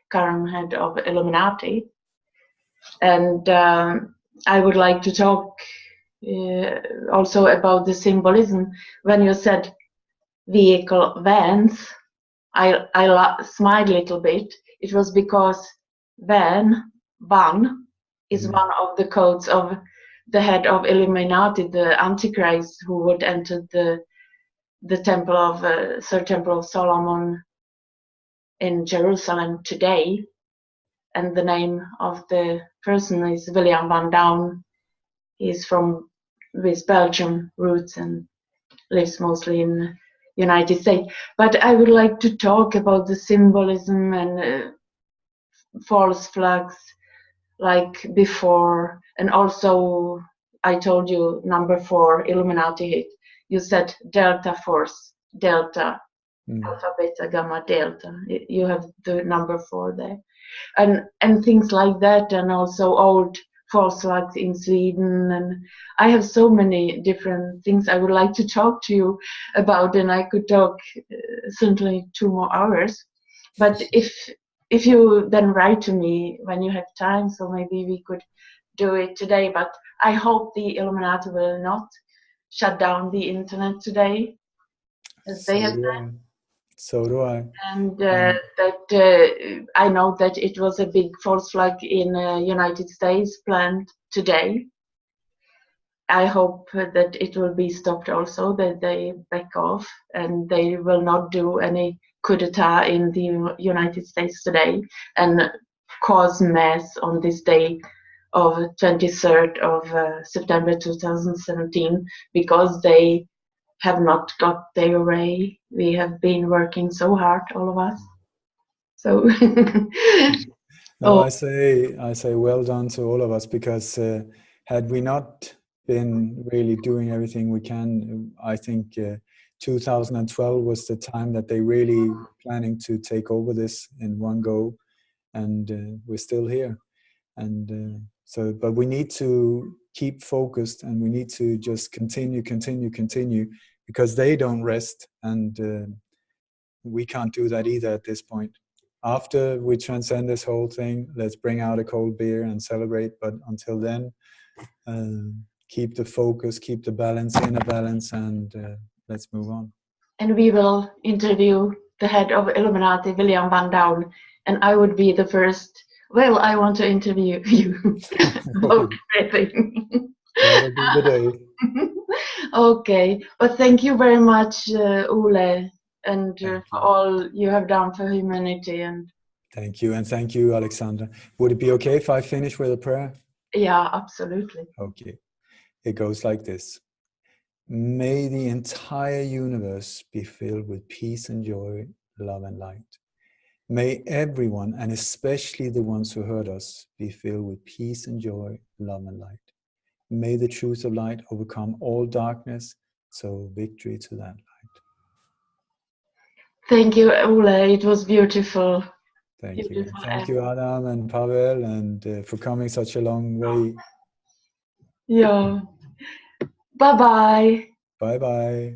current head of Illuminati, and I would like to talk also about the symbolism. When you said vehicle vans, I smiled a little bit. It was because van is one of the codes of the head of Illuminati, the Antichrist, who would enter the temple of Third Temple of Solomon in Jerusalem today. And the name of the person is William Van Down. He's with Belgian roots and lives mostly in United States. But I would like to talk about the symbolism and false flags like before, and also I told you number 4 Illuminati hit. You said Delta Force, Delta. alpha, beta, gamma, delta. You have the number 4 there. And things like that, and also old false flags in Sweden, and I have so many different things I would like to talk to you about, and I could talk certainly 2 more hours. But if you then write to me when you have time, so maybe we could do it today. But I hope the Illuminati will not shut down the internet today, as they have done. So do I. And I know that it was a big false flag in United States planned today. I hope that it will be stopped also, that they back off and they will not do any coup d'etat in the United States today and cause mass on this day of 23rd of September 2017, because they have not got their way. We have been working so hard, all of us. So no, I say well done to all of us, because had we not been really doing everything we can, I think 2012 was the time that they really planning to take over this in one go, and we're still here. And but we need to keep focused, and we need to just continue, because they don't rest, and we can't do that either at this point. After we transcend this whole thing, let's bring out a cold beer and celebrate. But until then, keep the focus, keep the balance, inner balance, and let's move on. And we will interview the head of Illuminati, William Van Down, and I would be the first. Well, I want to interview you about everything. That'll be the day. Okay, but thank you very much, Ole, and for all you have done for humanity. And thank you, and thank you, Alexandra. Would it be okay if I finish with a prayer? Yeah, absolutely. Okay, it goes like this. May the entire universe be filled with peace and joy, love and light. May everyone, and especially the ones who hurt us, be filled with peace and joy, love and light. May the truth of light overcome all darkness, so victory to that light. Thank you, Ole. It was beautiful. Thank you. Thank you, Adam and Pavel, and for coming such a long way. Yeah. Bye-bye. Bye-bye.